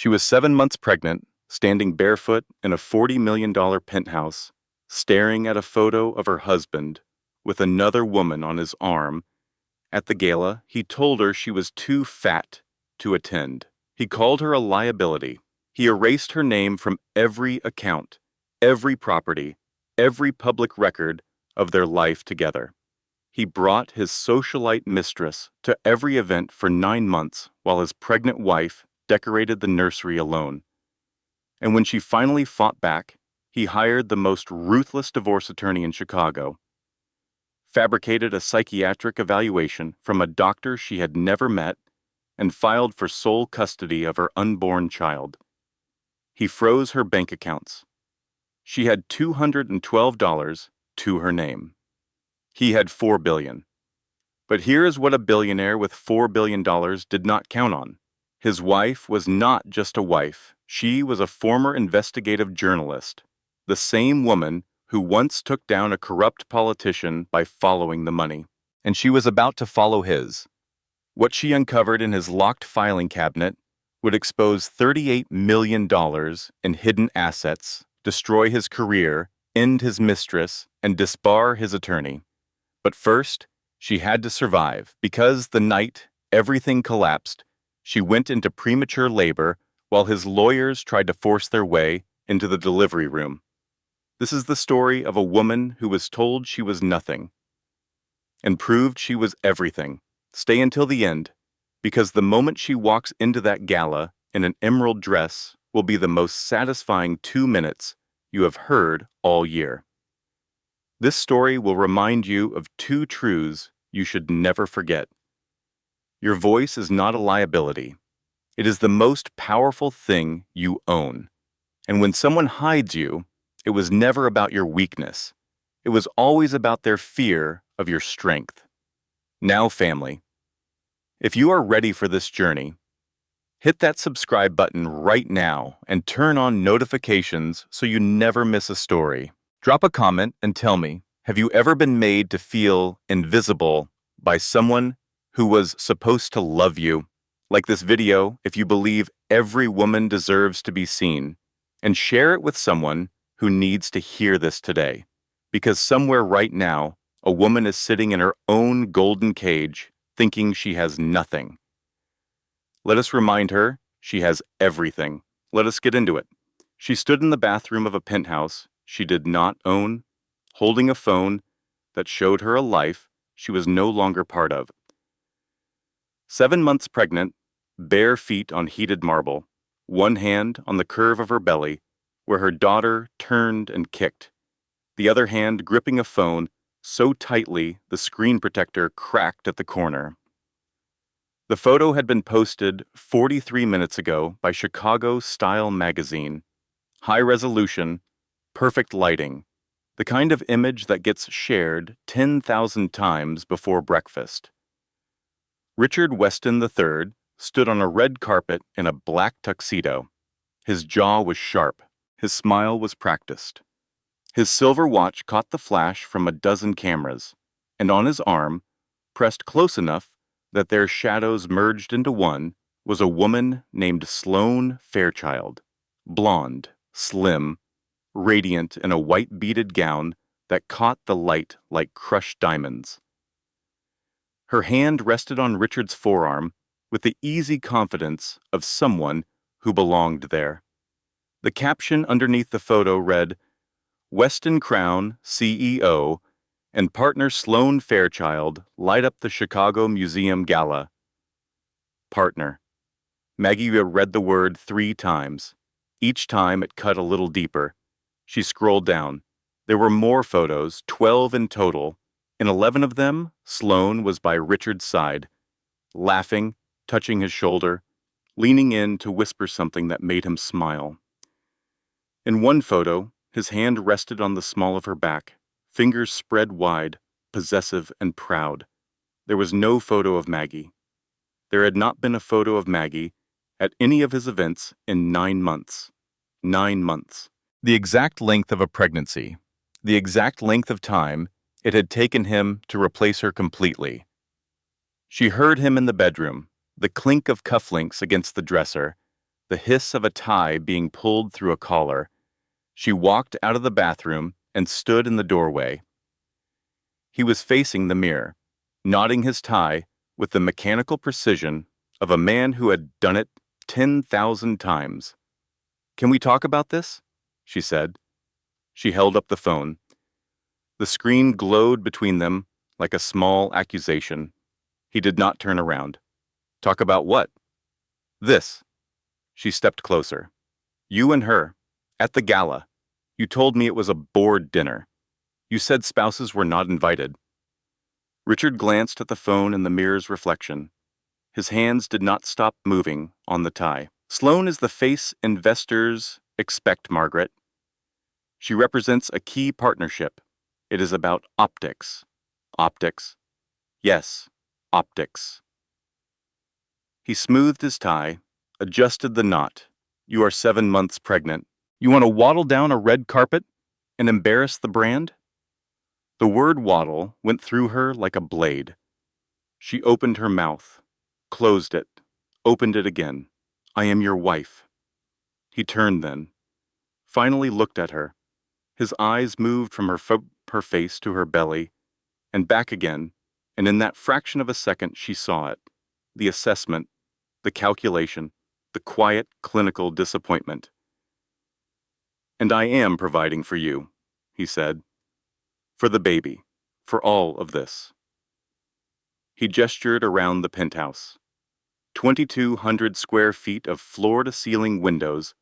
She was 7 months pregnant, standing barefoot in a $40 million penthouse, staring at a photo of her husband with another woman on his arm. At the gala, he told her she was too fat to attend. He called her a liability. He erased her name from every account, every property, every public record of their life together. He brought his socialite mistress to every event for 9 months while his pregnant wife decorated the nursery alone. And when she finally fought back, he hired the most ruthless divorce attorney in Chicago, fabricated a psychiatric evaluation from a doctor she had never met, and filed for sole custody of her unborn child. He froze her bank accounts. She had $212 to her name. He had $4 billion. But here is what a billionaire with $4 billion did not count on. His wife was not just a wife. She was a former investigative journalist, the same woman who once took down a corrupt politician by following the money. And she was about to follow his. What she uncovered in his locked filing cabinet would expose $38 million in hidden assets, destroy his career, end his mistress, and disbar his attorney. But first, she had to survive, because the night everything collapsed, she went into premature labor while his lawyers tried to force their way into the delivery room. This is the story of a woman who was told she was nothing and proved she was everything. Stay until the end, because the moment she walks into that gala in an emerald dress will be the most satisfying 2 minutes you have heard all year. This story will remind you of 2 truths you should never forget. Your voice is not a liability. It is the most powerful thing you own. And when someone hides you, it was never about your weakness. It was always about their fear of your strength. Now, family, if you are ready for this journey, hit that subscribe button right now and turn on notifications so you never miss a story. Drop a comment and tell me, have you ever been made to feel invisible by someone who was supposed to love you? Like this video if you believe every woman deserves to be seen, and share it with someone who needs to hear this today. Because somewhere right now, a woman is sitting in her own golden cage thinking she has nothing. Let us remind her she has everything. Let us get into it. She stood in the bathroom of a penthouse she did not own, holding a phone that showed her a life she was no longer part of. 7 months pregnant, bare feet on heated marble, one hand on the curve of her belly, where her daughter turned and kicked, the other hand gripping a phone so tightly the screen protector cracked at the corner. The photo had been posted 43 minutes ago by Chicago Style magazine. High resolution, perfect lighting, the kind of image that gets shared 10,000 times before breakfast. Richard Weston III stood on a red carpet in a black tuxedo. His jaw was sharp. His smile was practiced. His silver watch caught the flash from a dozen cameras, and on his arm, pressed close enough that their shadows merged into one, was a woman named Sloane Fairchild, blonde, slim, radiant in a white beaded gown that caught the light like crushed diamonds. Her hand rested on Richard's forearm with the easy confidence of someone who belonged there. The caption underneath the photo read, "Weston Crown, CEO, and partner Sloane Fairchild light up the Chicago Museum Gala." Partner. Maggie read the word 3 times. Each time it cut a little deeper. She scrolled down. There were more photos, 12 in total. In 11 of them, Sloane was by Richard's side, laughing, touching his shoulder, leaning in to whisper something that made him smile. In one photo, his hand rested on the small of her back, fingers spread wide, possessive and proud. There was no photo of Maggie. There had not been a photo of Maggie at any of his events in 9 months. 9 months. The exact length of a pregnancy. The exact length of time it had taken him to replace her completely. She heard him in the bedroom, the clink of cufflinks against the dresser, the hiss of a tie being pulled through a collar. She walked out of the bathroom and stood in the doorway. He was facing the mirror, knotting his tie with the mechanical precision of a man who had done it 10,000 times. "Can we talk about this?" she said. She held up the phone. The screen glowed between them like a small accusation. He did not turn around. "Talk about what?" "This." She stepped closer. "You and her, at the gala. You told me it was a bored dinner. You said spouses were not invited." Richard glanced at the phone and the mirror's reflection. His hands did not stop moving on the tie. "Sloan is the face investors expect, Margaret. She represents a key partnership. It is about optics." "Optics?" "Yes, optics." He smoothed his tie, adjusted the knot. "You are 7 months pregnant. You want to waddle down a red carpet and embarrass the brand?" The word waddle went through her like a blade. She opened her mouth, closed it, opened it again. "I am your wife." He turned then, finally looked at her. His eyes moved from her face to her belly, and back again, and in that fraction of a second she saw it. The assessment, the calculation, the quiet, clinical disappointment. "And I am providing for you," he said. "For the baby, for all of this." He gestured around the penthouse. 2,200 square feet of floor-to-ceiling windows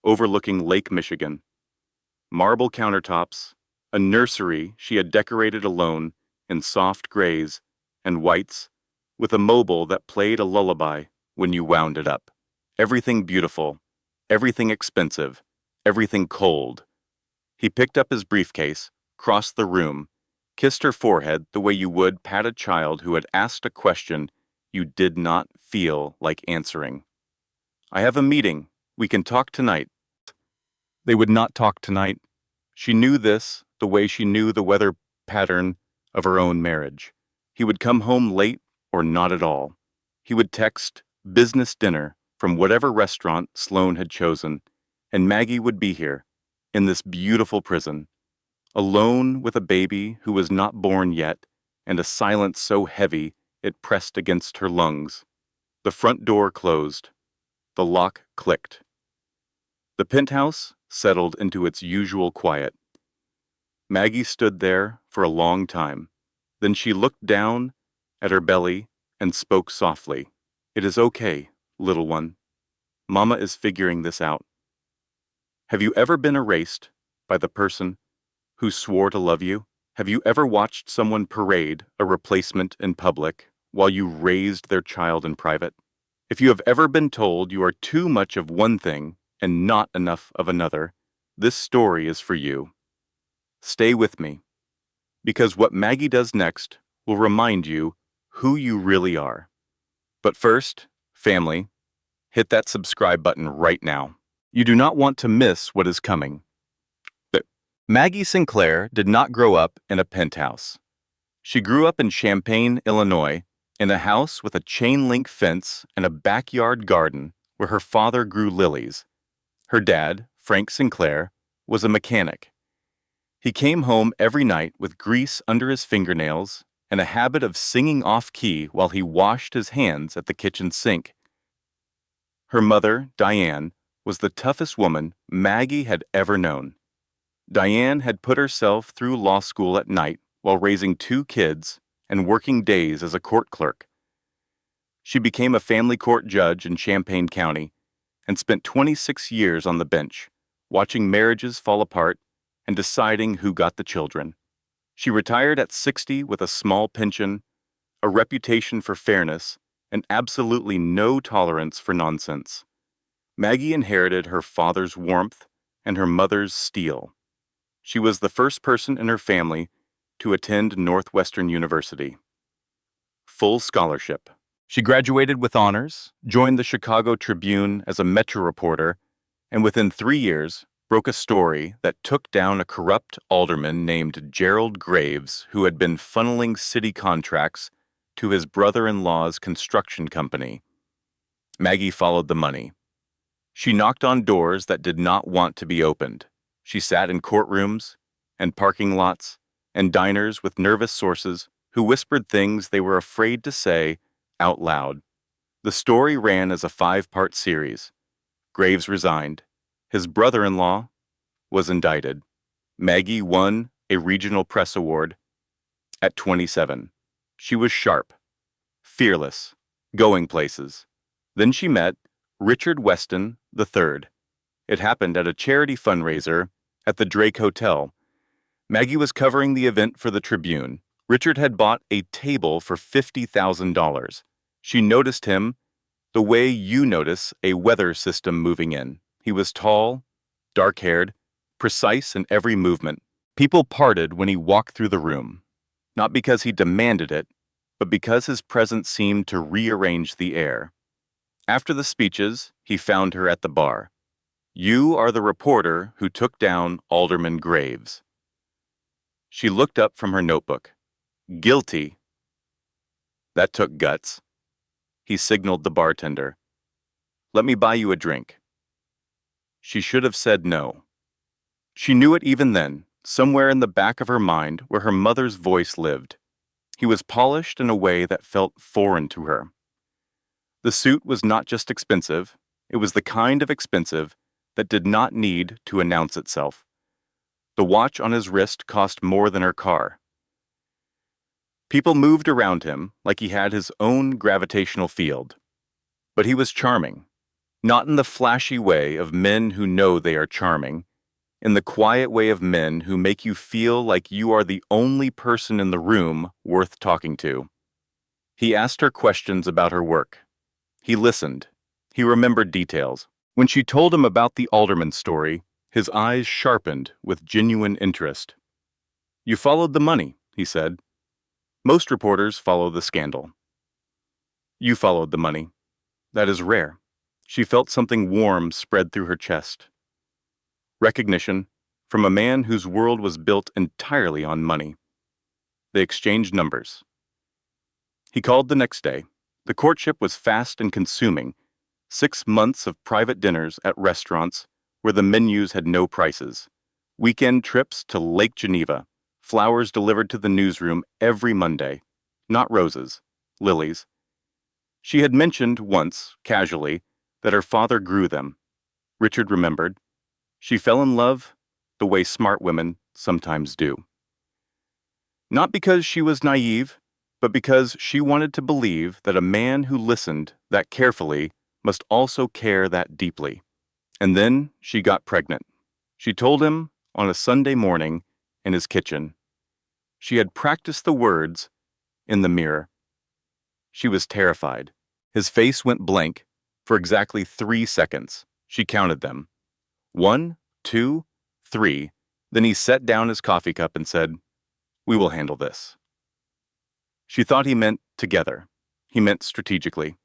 overlooking Lake Michigan. Marble countertops, a nursery she had decorated alone in soft grays and whites, with a mobile that played a lullaby when you wound it up. Everything beautiful, everything expensive, everything cold. He picked up his briefcase, crossed the room, kissed her forehead the way you would pat a child who had asked a question you did not feel like answering. "I have a meeting. We can talk tonight." They would not talk tonight. She knew this the way she knew the weather pattern of her own marriage. He would come home late or not at all. He would text business dinner from whatever restaurant Sloan had chosen, and Maggie would be here, in this beautiful prison, alone with a baby who was not born yet, and a silence so heavy it pressed against her lungs. The front door closed. The lock clicked. The penthouse settled into its usual quiet. Maggie stood there for a long time. Then she looked down at her belly and spoke softly. "It is okay, little one. Mama is figuring this out. Have you ever been erased by the person who swore to love you? Have you ever watched someone parade a replacement in public while you raised their child in private? If you have ever been told you are too much of one thing and not enough of another, this story is for you. Stay with me, because what Maggie does next will remind you who you really are. But first, family, hit that subscribe button right now. You do not want to miss what is coming. Maggie Sinclair did not grow up in a penthouse. She grew up in Champaign, Illinois, in a house with a chain-link fence and a backyard garden where her father grew lilies. Her dad, Frank Sinclair, was a mechanic. He came home every night with grease under his fingernails and a habit of singing off-key while he washed his hands at the kitchen sink. Her mother, Diane, was the toughest woman Maggie had ever known. Diane had put herself through law school at night while raising 2 kids and working days as a court clerk. She became a family court judge in Champaign County and spent 26 years on the bench, watching marriages fall apart and deciding who got the children. She retired at 60 with a small pension, a reputation for fairness, and absolutely no tolerance for nonsense. Maggie inherited her father's warmth and her mother's steel. She was the first person in her family to attend Northwestern University. Full scholarship. She graduated with honors, joined the Chicago Tribune as a Metro reporter, and within 3 years broke a story that took down a corrupt alderman named Gerald Graves, who had been funneling city contracts to his brother-in-law's construction company. Maggie followed the money. She knocked on doors that did not want to be opened. She sat in courtrooms and parking lots and diners with nervous sources who whispered things they were afraid to say out loud. The story ran as a 5-part series. Graves resigned. His brother-in-law was indicted. Maggie won a regional press award at 27. She was sharp, fearless, going places. Then she met Richard Weston III. It happened at a charity fundraiser at the Drake Hotel. Maggie was covering the event for the Tribune. Richard had bought a table for $50,000. She noticed him the way you notice a weather system moving in. He was tall, dark-haired, precise in every movement. People parted when he walked through the room, not because he demanded it, but because his presence seemed to rearrange the air. After the speeches, he found her at the bar. "You are the reporter who took down Alderman Graves." She looked up from her notebook. "Guilty." That took guts. He signaled the bartender. "Let me buy you a drink." She should have said no. She knew it even then, somewhere in the back of her mind where her mother's voice lived. He was polished in a way that felt foreign to her. The suit was not just expensive, it was the kind of expensive that did not need to announce itself. The watch on his wrist cost more than her car. People moved around him like he had his own gravitational field. But he was charming, not in the flashy way of men who know they are charming, in the quiet way of men who make you feel like you are the only person in the room worth talking to. He asked her questions about her work. He listened. He remembered details. When she told him about the alderman story, his eyes sharpened with genuine interest. "You followed the money," he said. "Most reporters follow the scandal. You followed the money. That is rare." She felt something warm spread through her chest. Recognition from a man whose world was built entirely on money. They exchanged numbers. He called the next day. The courtship was fast and consuming. 6 months of private dinners at restaurants where the menus had no prices. Weekend trips to Lake Geneva. Flowers delivered to the newsroom every Monday. Not roses, lilies. She had mentioned once, casually, that her father grew them. Richard remembered. She fell in love the way smart women sometimes do. Not because she was naive, but because she wanted to believe that a man who listened that carefully must also care that deeply. And then she got pregnant. She told him on a Sunday morning in his kitchen. She had practiced the words in the mirror. She was terrified. His face went blank for exactly 3 seconds. She counted them. 1, 2, 3. Then he set down his coffee cup and said, "We will handle this." She thought he meant together. He meant strategically.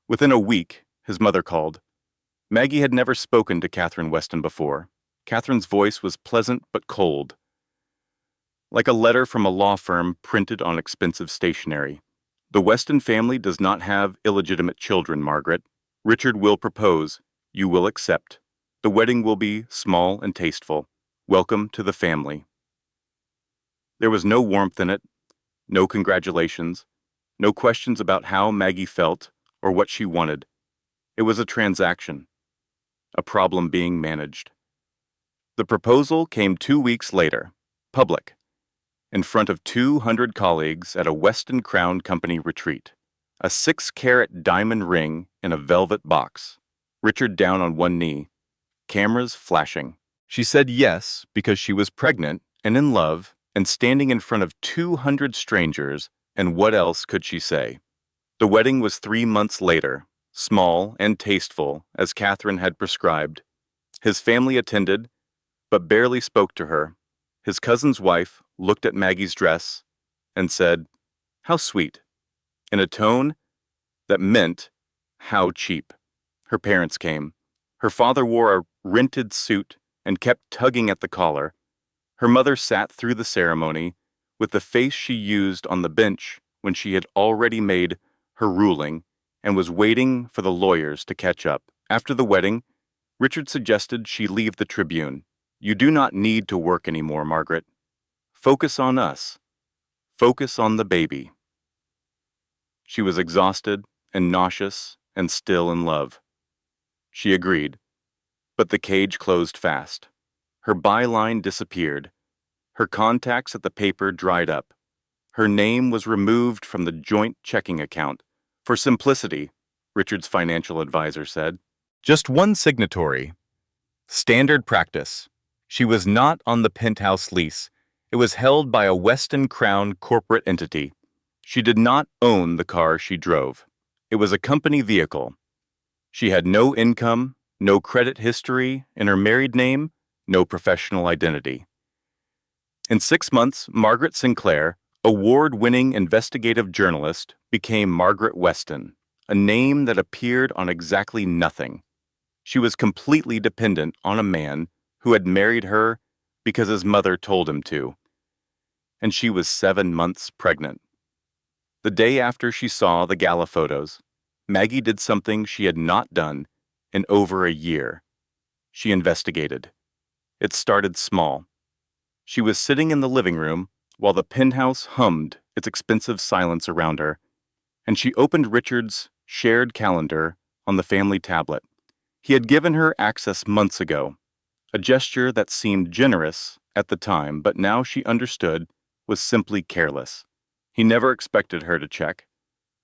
Within a week, his mother called. Maggie had never spoken to Catherine Weston before. Catherine's voice was pleasant but cold, like a letter from a law firm printed on expensive stationery. "The Weston family does not have illegitimate children, Margaret. Richard will propose. You will accept. The wedding will be small and tasteful. Welcome to the family." There was no warmth in it, no congratulations, no questions about how Maggie felt or what she wanted. It was a transaction, a problem being managed. The proposal came 2 weeks later, public, in front of 200 colleagues at a Weston Crown Company retreat. A 6-carat diamond ring in a velvet box. Richard down on one knee, cameras flashing. She said yes because she was pregnant and in love and standing in front of 200 strangers, and what else could she say? The wedding was 3 months later, small and tasteful as Catherine had prescribed. His family attended, but barely spoke to her. His cousin's wife looked at Maggie's dress and said, "How sweet," in a tone that meant, "How cheap." Her parents came. Her father wore a rented suit and kept tugging at the collar. Her mother sat through the ceremony with the face she used on the bench when she had already made her ruling and was waiting for the lawyers to catch up. After the wedding, Richard suggested she leave the Tribune. You do not need to work anymore, Margaret. Focus on us. Focus on the baby. She was exhausted and nauseous and still in love. She agreed, but the cage closed fast. Her byline disappeared. Her contacts at the paper dried up. Her name was removed from the joint checking account. For simplicity, Richard's financial advisor said. Just one signatory. Standard practice. She was not on the penthouse lease. It was held by a Weston Crown corporate entity. She did not own the car she drove. It was a company vehicle. She had no income, no credit history in her married name, no professional identity. In 6 months, Margaret Sinclair, award-winning investigative journalist, became Margaret Weston, a name that appeared on exactly nothing. She was completely dependent on a man who had married her because his mother told him to. And she was 7 months pregnant. The day after she saw the Gala photos, Maggie did something she had not done in over a year. She investigated. It started small. She was sitting in the living room while the penthouse hummed its expensive silence around her, and she opened Richard's shared calendar on the family tablet. He had given her access months ago, a gesture that seemed generous at the time, but now she understood was simply careless. He never expected her to check.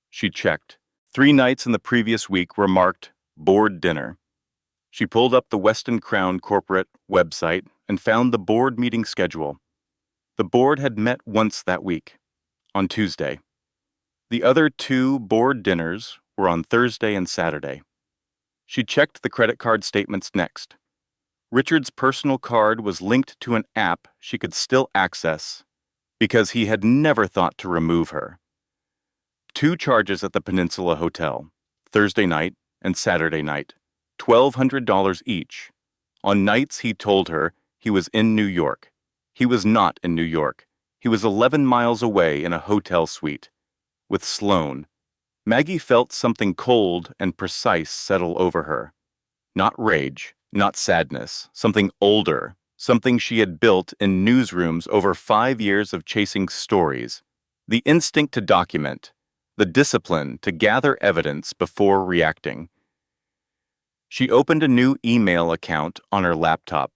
She checked. 3 nights in the previous week were marked board dinner. She pulled up the Weston Crown corporate website and found the board meeting schedule. The board had met once that week, on Tuesday. The other 2 board dinners were on Thursday and Saturday. She checked the credit card statements next. Richard's personal card was linked to an app she could still access because he had never thought to remove her. 2 charges at the Peninsula Hotel, Thursday night and Saturday night, $1,200 each. On nights he told her he was in New York. He was not in New York. He was 11 miles away in a hotel suite with Sloane. Maggie felt something cold and precise settle over her. Not rage, not sadness, something older, something she had built in newsrooms over 5 years of chasing stories. The instinct to document, the discipline to gather evidence before reacting. She opened a new email account on her laptop,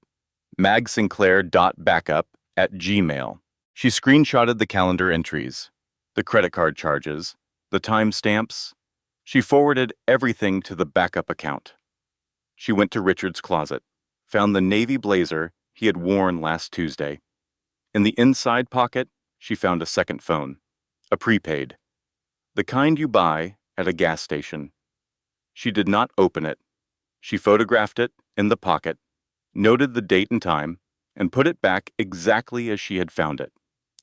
magsinclair.backup@gmail. She screenshotted the calendar entries, the credit card charges, the timestamps. She forwarded everything to the backup account. She went to Richard's closet, found the navy blazer he had worn last Tuesday. In the inside pocket, she found a second phone, a prepaid, the kind you buy at a gas station. She did not open it. She photographed it in the pocket, noted the date and time, and put it back exactly as she had found it.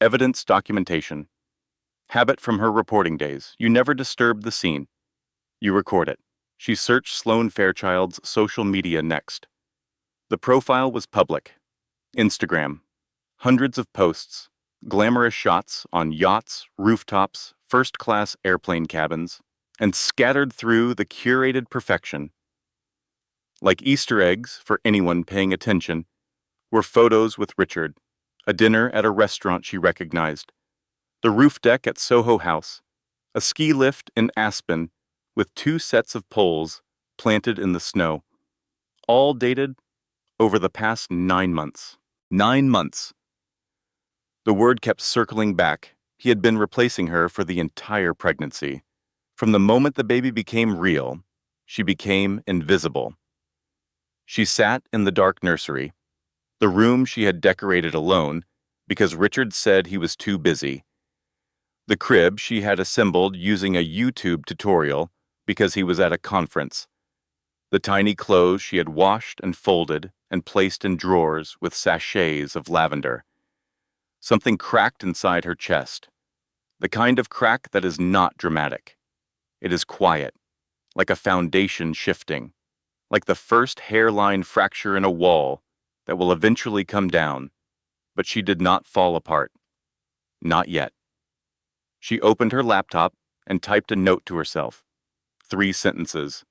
Evidence documentation. Habit from her reporting days. You never disturb the scene. You record it. She searched Sloane Fairchild's social media next. The profile was public. Instagram. Hundreds of posts. Glamorous shots on yachts, rooftops, first-class airplane cabins, and scattered through the curated perfection. Like Easter eggs for anyone paying attention, were photos with Richard, a dinner at a restaurant she recognized, the roof deck at Soho House, a ski lift in Aspen with 2 sets of poles planted in the snow, all dated over the past 9 months. 9 months. The word kept circling back. He had been replacing her for the entire pregnancy. From the moment the baby became real, she became invisible. She sat in the dark nursery, the room she had decorated alone because Richard said he was too busy. The crib she had assembled using a YouTube tutorial because he was at a conference. The tiny clothes she had washed and folded and placed in drawers with sachets of lavender. Something cracked inside her chest. The kind of crack that is not dramatic. It is quiet, like a foundation shifting, like the first hairline fracture in a wall that will eventually come down, but she did not fall apart. Not yet. She opened her laptop and typed a note to herself. 3 sentences.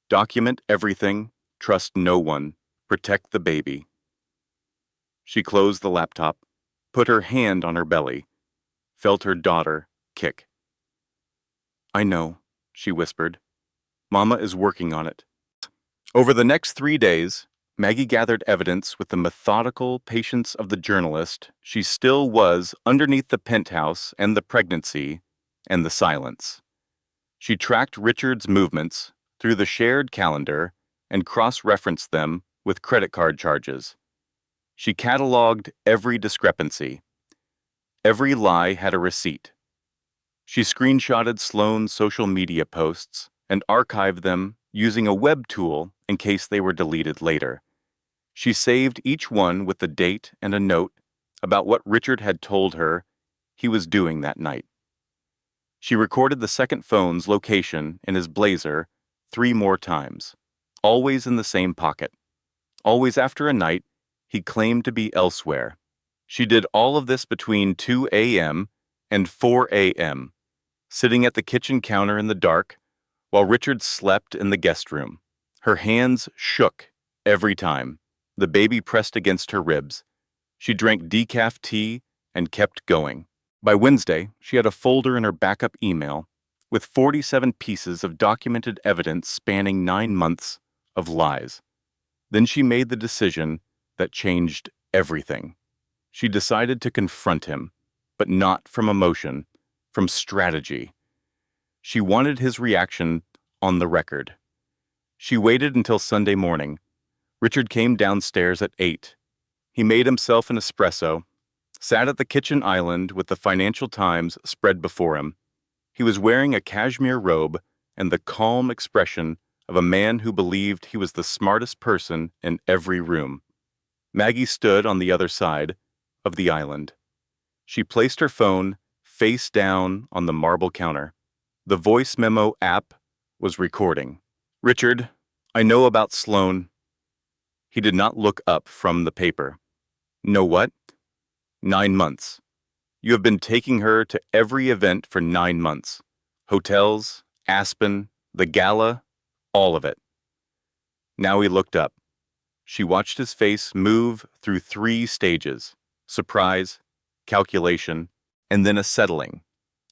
Document everything, Trust no one. Protect the baby. She closed the laptop, put her hand on her belly, felt her daughter kick. I know, she whispered. Mama is working on it. Over the next 3 days, Maggie gathered evidence with the methodical patience of the journalist she still was underneath the penthouse and the pregnancy and the silence. She tracked Richard's movements through the shared calendar and cross-referenced them with credit card charges. She cataloged every discrepancy. Every lie had a receipt. She screenshotted Sloane's social media posts and archived them using a web tool in case they were deleted later. She saved each one with the date and a note about what Richard had told her he was doing that night. She recorded the second phone's location in his blazer 3 more times, always in the same pocket. Always after a night he claimed to be elsewhere. She did all of this between 2 a.m. and 4 a.m., sitting at the kitchen counter in the dark while Richard slept in the guest room. Her hands shook every time. The baby pressed against her ribs. She drank decaf tea and kept going. By Wednesday, she had a folder in her backup email with 47 pieces of documented evidence spanning 9 months of lies. Then she made the decision that changed everything. She decided to confront him, but not from emotion, from strategy. She wanted his reaction on the record. She waited until Sunday morning. Richard came downstairs at 8. He made himself an espresso, sat at the kitchen island with the Financial Times spread before him. He was wearing a cashmere robe and the calm expression of a man who believed he was the smartest person in every room. Maggie stood on the other side of the island. She placed her phone face down on the marble counter. The voice memo app was recording. Richard, I know about Sloane. He did not look up from the paper. Know what? 9 months. You have been taking her to every event for 9 months. Hotels, Aspen, the Gala, all of it. Now he looked up. She watched his face move through 3 stages: surprise, calculation, and then a settling,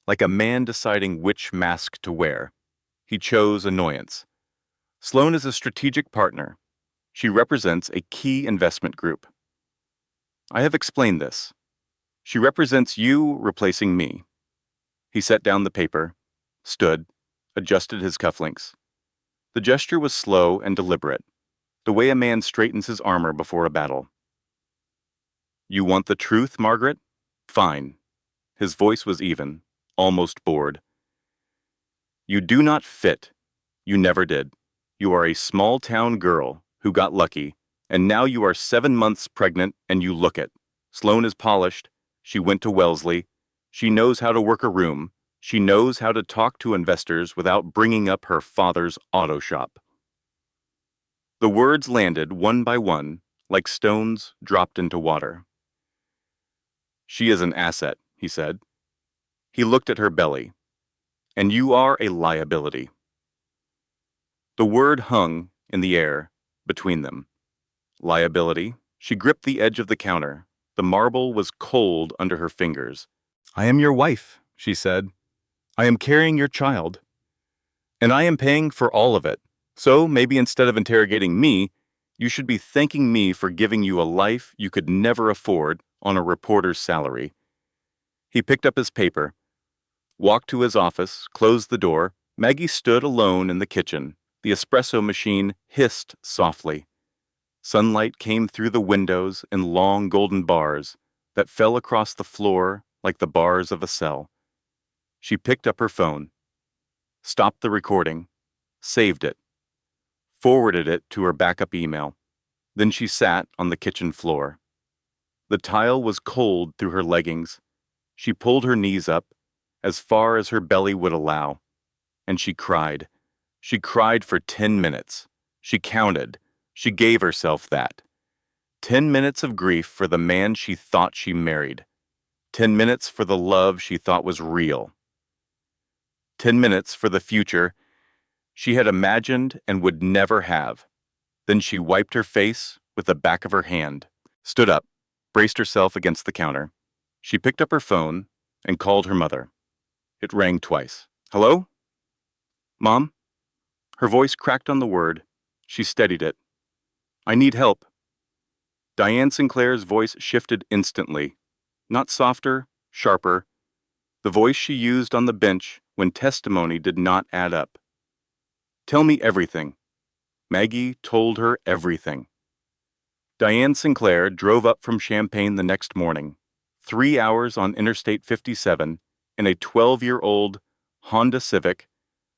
like a man deciding which mask to wear. He chose annoyance. Sloane is a strategic partner. She represents a key investment group. I have explained this. She represents you replacing me. He set down the paper, stood, adjusted his cufflinks. The gesture was slow and deliberate, the way a man straightens his armor before a battle. You want the truth, Margaret? Fine. His voice was even, almost bored. You do not fit. You never did. You are a small-town girl who got lucky, and now you are 7 months pregnant and you look it. Sloane is polished. She went to Wellesley. She knows how to work a room. She knows how to talk to investors without bringing up her father's auto shop. The words landed one by one, like stones dropped into water. She is an asset, he said. He looked at her belly. And you are a liability. The word hung in the air between them. Liability. She gripped the edge of the counter. The marble was cold under her fingers. I am your wife, she said. I am carrying your child. And I am paying for all of it. So maybe instead of interrogating me, you should be thanking me for giving you a life you could never afford on a reporter's salary. He picked up his paper, walked to his office, closed the door. Maggie stood alone in the kitchen. The espresso machine hissed softly. Sunlight came through the windows in long golden bars that fell across the floor like the bars of a cell. She picked up her phone, stopped the recording, saved it, forwarded it to her backup email. Then she sat on the kitchen floor. The tile was cold through her leggings. She pulled her knees up as far as her belly would allow, and she cried. She cried for 10 minutes. She counted. She gave herself that. 10 minutes of grief for the man she thought she married. 10 minutes for the love she thought was real. 10 minutes for the future she had imagined and would never have. Then she wiped her face with the back of her hand, stood up, braced herself against the counter. She picked up her phone and called her mother. It rang twice. Hello? Mom? Her voice cracked on the word. She steadied it. I need help. Diane Sinclair's voice shifted instantly. Not softer, sharper. The voice she used on the bench when testimony did not add up. Tell me everything. Maggie told her everything. Diane Sinclair drove up from Champaign the next morning, 3 hours on Interstate 57, in a 12-year-old Honda Civic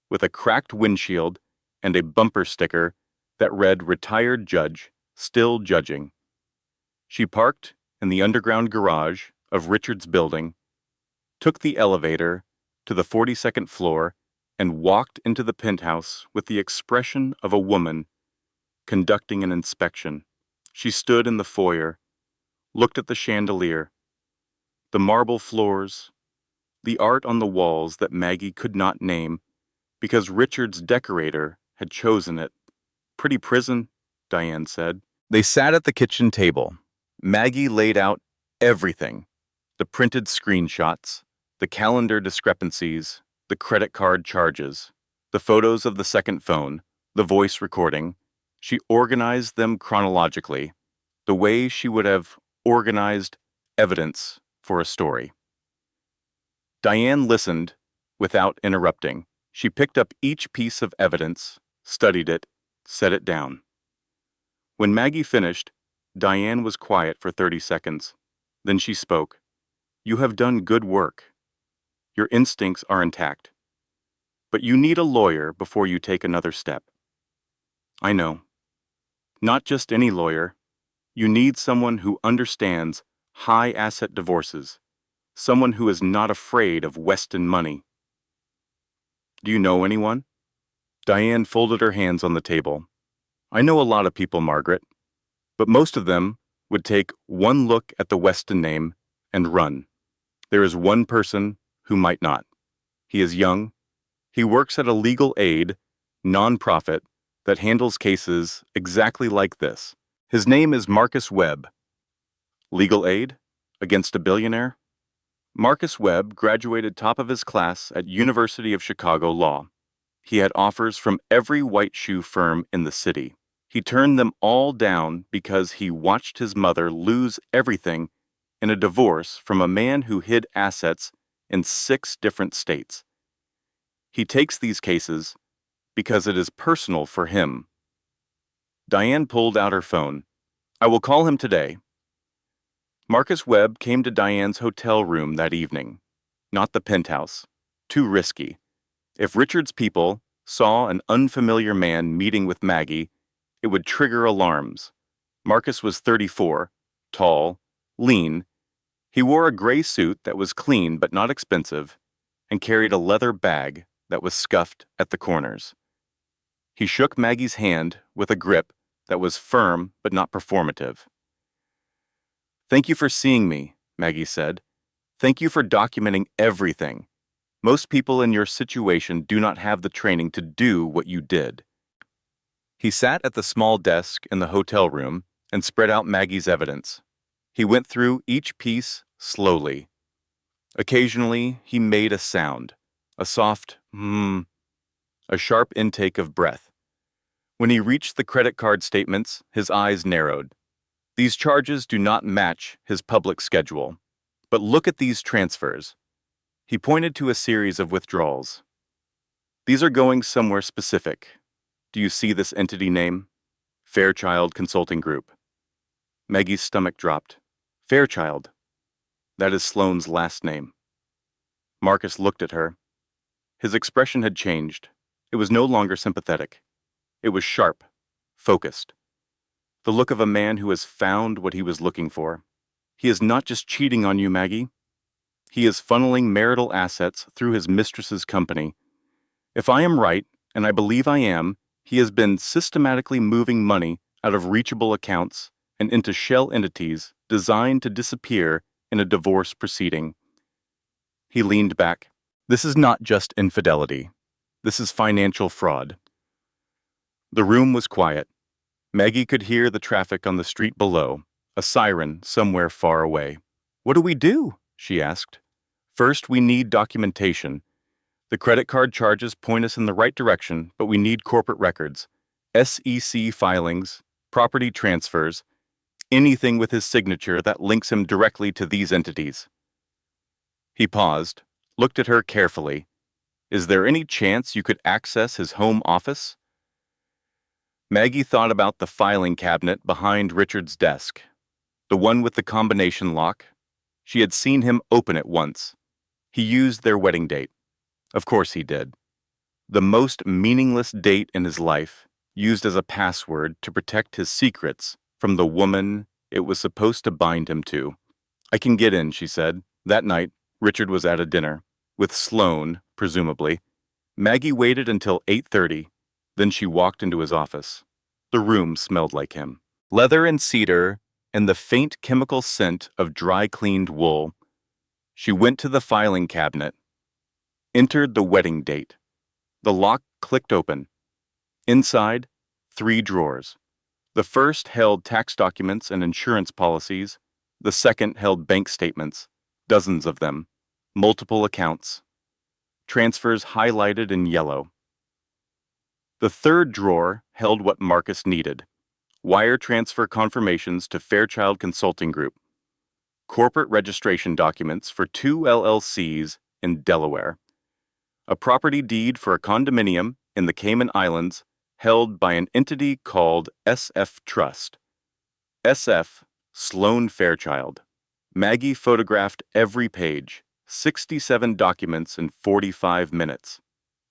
with a cracked windshield and a bumper sticker that read "Retired Judge, Still Judging." She parked in the underground garage of Richard's building, took the elevator to the 42nd floor, and walked into the penthouse with the expression of a woman conducting an inspection. She stood in the foyer, looked at the chandelier, the marble floors, the art on the walls that Maggie could not name because Richard's decorator had chosen it. Pretty prison, Diane said. They sat at the kitchen table. Maggie laid out everything: the printed screenshots, the calendar discrepancies, the credit card charges, the photos of the second phone, the voice recording. She organized them chronologically, the way she would have organized evidence for a story. Diane listened without interrupting. She picked up each piece of evidence, studied it, set it down. When Maggie finished, Diane was quiet for 30 seconds. Then she spoke. You have done good work. Your instincts are intact. But you need a lawyer before you take another step. I know. Not just any lawyer. You need someone who understands high-asset divorces, someone who is not afraid of Weston money. Do you know anyone? Diane folded her hands on the table. I know a lot of people, Margaret, but most of them would take one look at the Weston name and run. There is one person who might not. He is young. He works at a legal aid nonprofit that handles cases exactly like this. His name is Marcus Webb. Legal aid? Against a billionaire? Marcus Webb graduated top of his class at University of Chicago Law. He had offers from every white shoe firm in the city. He turned them all down because he watched his mother lose everything in a divorce from a man who hid assets in 6 different states. He takes these cases because it is personal for him. Diane pulled out her phone. I will call him today. Marcus Webb came to Diane's hotel room that evening. Not the penthouse. Too risky. If Richard's people saw an unfamiliar man meeting with Maggie, it would trigger alarms. Marcus was 34, tall, lean. He wore a gray suit that was clean but not expensive, and carried a leather bag that was scuffed at the corners. He shook Maggie's hand with a grip that was firm but not performative. Thank you for seeing me, Maggie said. Thank you for documenting everything. Most people in your situation do not have the training to do what you did. He sat at the small desk in the hotel room and spread out Maggie's evidence. He went through each piece slowly. Occasionally, he made a sound, a soft a sharp intake of breath. When he reached the credit card statements, his eyes narrowed. These charges do not match his public schedule. But look at these transfers. He pointed to a series of withdrawals. These are going somewhere specific. Do you see this entity name? Fairchild Consulting Group. Maggie's stomach dropped. Fairchild. That is Sloane's last name. Marcus looked at her. His expression had changed. It was no longer sympathetic. It was sharp, focused. The look of a man who has found what he was looking for. He is not just cheating on you, Maggie. He is funneling marital assets through his mistress's company. If I am right, and I believe I am, he has been systematically moving money out of reachable accounts and into shell entities designed to disappear in a divorce proceeding. He leaned back. This is not just infidelity. This is financial fraud. The room was quiet. Maggie could hear the traffic on the street below, a siren somewhere far away. "What do we do?" she asked. "First, we need documentation. The credit card charges point us in the right direction, but we need corporate records, SEC filings, property transfers, anything with his signature that links him directly to these entities." He paused, looked at her carefully. "Is there any chance you could access his home office?" Maggie thought about the filing cabinet behind Richard's desk, the one with the combination lock. She had seen him open it once. He used their wedding date. Of course he did. The most meaningless date in his life, used as a password to protect his secrets from the woman it was supposed to bind him to. "I can get in," she said. That night, Richard was at a dinner, with Sloane, presumably. Maggie waited until 8:30, then she walked into his office. The room smelled like him. Leather and cedar, and the faint chemical scent of dry-cleaned wool. She went to the filing cabinet, entered the wedding date. The lock clicked open. Inside, 3 drawers. The first held tax documents and insurance policies. The second held bank statements, dozens of them, multiple accounts, transfers highlighted in yellow. The third drawer held what Marcus needed: wire transfer confirmations to Fairchild Consulting Group, corporate registration documents for 2 LLCs in Delaware, a property deed for a condominium in the Cayman Islands held by an entity called SF Trust. SF, Sloane Fairchild. Maggie photographed every page, 67 documents in 45 minutes.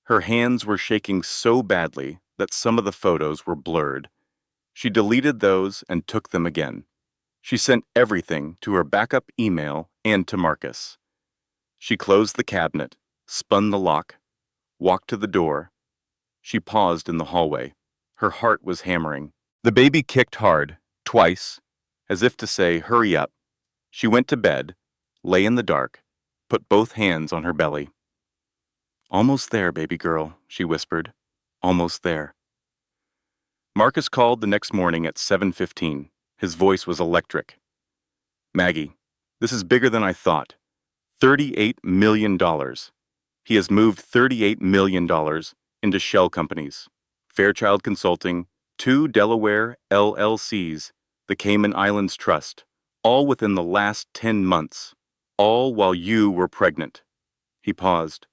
Her hands were shaking so badly that some of the photos were blurred. She deleted those and took them again. She sent everything to her backup email and to Marcus. She closed the cabinet, spun the lock, walked to the door. She paused in the hallway. Her heart was hammering. The baby kicked hard, twice, as if to say, "Hurry up." She went to bed, lay in the dark, put both hands on her belly. "Almost there, baby girl," she whispered. "Almost there." Marcus called the next morning at 7:15. His voice was electric. "Maggie, this is bigger than I thought. $38 million. He has moved $38 million into shell companies. Fairchild Consulting, 2 Delaware LLCs, the Cayman Islands Trust, all within the last 10 months, all while you were pregnant." He paused.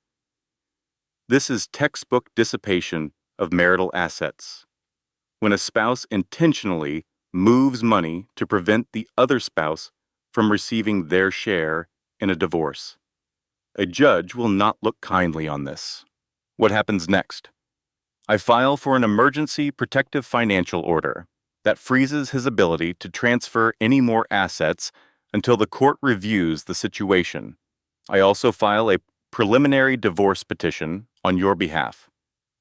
"This is textbook dissipation of marital assets. When a spouse intentionally moves money to prevent the other spouse from receiving their share in a divorce. A judge will not look kindly on this. What happens next? I file for an emergency protective financial order that freezes his ability to transfer any more assets until the court reviews the situation. I also file a preliminary divorce petition on your behalf,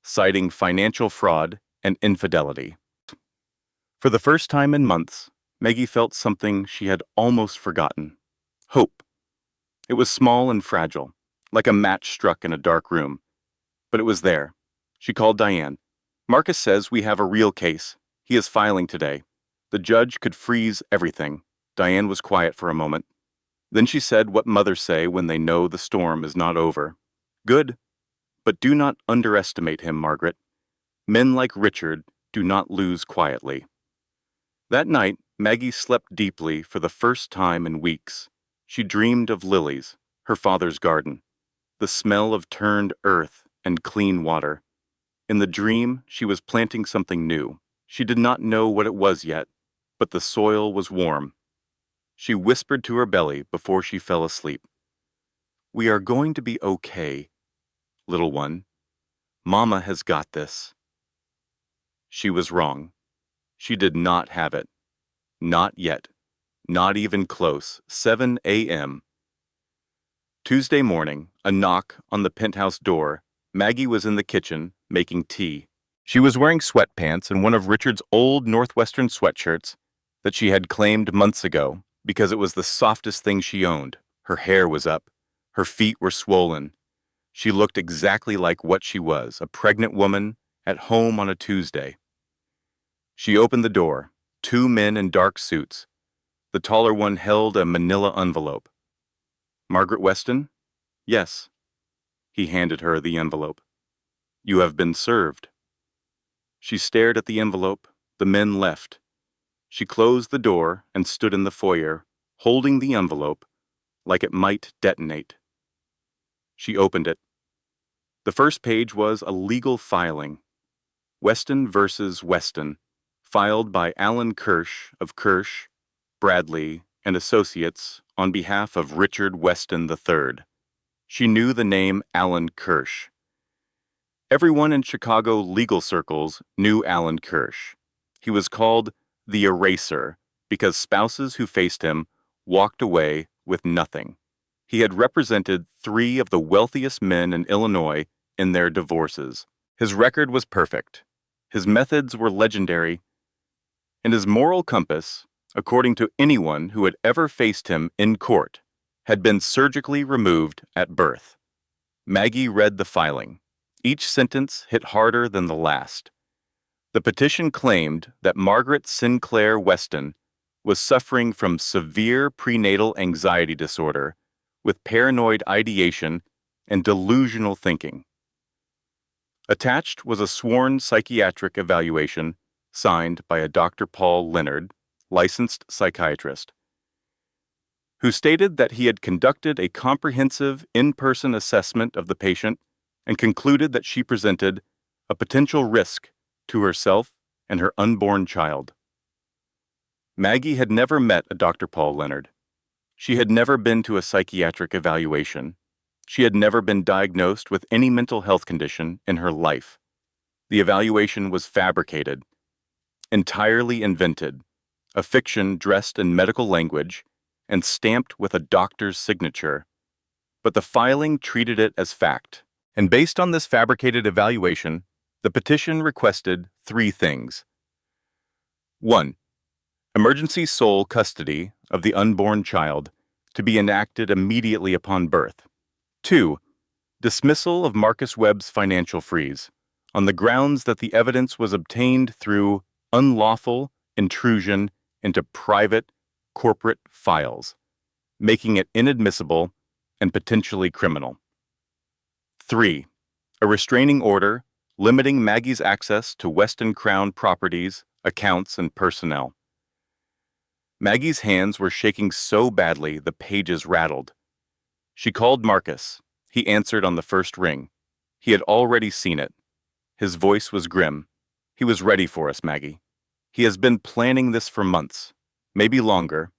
citing financial fraud and infidelity." For the first time in months, Maggie felt something she had almost forgotten: hope. It was small and fragile, like a match struck in a dark room, but it was there. She called Diane. "Marcus says we have a real case. He is filing today. The judge could freeze everything." Diane was quiet for a moment. Then she said what mothers say when they know the storm is not over. "Good, but do not underestimate him, Margaret. Men like Richard do not lose quietly." That night, Maggie slept deeply for the first time in weeks. She dreamed of lilies, her father's garden, the smell of turned earth and clean water. In the dream, she was planting something new. She did not know what it was yet, but the soil was warm. She whispered to her belly before she fell asleep, "We are going to be okay, little one. Mama has got this." She was wrong. She did not have it. Not yet. Not even close. 7 a.m. Tuesday morning, a knock on the penthouse door. Maggie was in the kitchen, making tea. She was wearing sweatpants and one of Richard's old Northwestern sweatshirts that she had claimed months ago because it was the softest thing she owned. Her hair was up. Her feet were swollen. She looked exactly like what she was, a pregnant woman at home on a Tuesday. She opened the door. Two men in dark suits. The taller one held a manila envelope. Margaret Weston? Yes. He handed her the envelope. You have been served. She stared at the envelope. The men left. She closed the door and stood in the foyer, holding the envelope like it might detonate. She opened it. The first page was a legal filing. Weston versus Weston, filed by Alan Kirsch of Kirsch, Bradley, and Associates on behalf of Richard Weston III. She knew the name Alan Kirsch. Everyone in Chicago legal circles knew Alan Kirsch. He was called the Eraser because spouses who faced him walked away with nothing. He had represented three of the wealthiest men in Illinois in their divorces. His record was perfect. His methods were legendary. And his moral compass, according to anyone who had ever faced him in court, had been surgically removed at birth. Maggie read the filing. Each sentence hit harder than the last. The petition claimed that Margaret Sinclair Weston was suffering from severe prenatal anxiety disorder with paranoid ideation and delusional thinking. Attached was a sworn psychiatric evaluation signed by a Dr. Paul Leonard, licensed psychiatrist, who stated that he had conducted a comprehensive in-person assessment of the patient and concluded that she presented a potential risk to herself and her unborn child. Maggie had never met a Dr. Paul Leonard. She had never been to a psychiatric evaluation. She had never been diagnosed with any mental health condition in her life. The evaluation was fabricated, entirely invented, a fiction dressed in medical language and stamped with a doctor's signature. But the filing treated it as fact. And based on this fabricated evaluation, the petition requested three things. 1. Emergency sole custody of the unborn child to be enacted immediately upon birth. 2. Dismissal of Marcus Webb's financial freeze on the grounds that the evidence was obtained through unlawful intrusion into private corporate files, making it inadmissible and potentially criminal. 3. A restraining order limiting Maggie's access to Weston Crown properties, accounts, and personnel. Maggie's hands were shaking so badly the pages rattled. She called Marcus. He answered on the first ring. He had already seen it. His voice was grim. He was ready for us, Maggie. He has been planning this for months, maybe longer.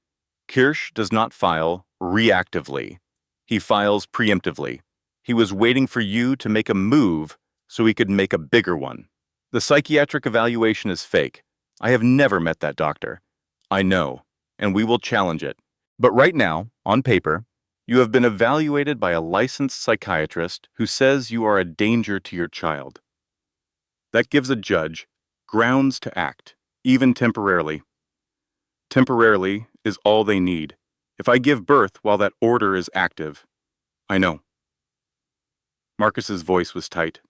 Kirsch does not file reactively. He files preemptively. He was waiting for you to make a move so he could make a bigger one. The psychiatric evaluation is fake. I have never met that doctor. I know, and we will challenge it. But right now, on paper, you have been evaluated by a licensed psychiatrist who says you are a danger to your child. That gives a judge grounds to act, even temporarily. Temporarily is all they need. If I give birth while that order is active, I know. Marcus's voice was tight.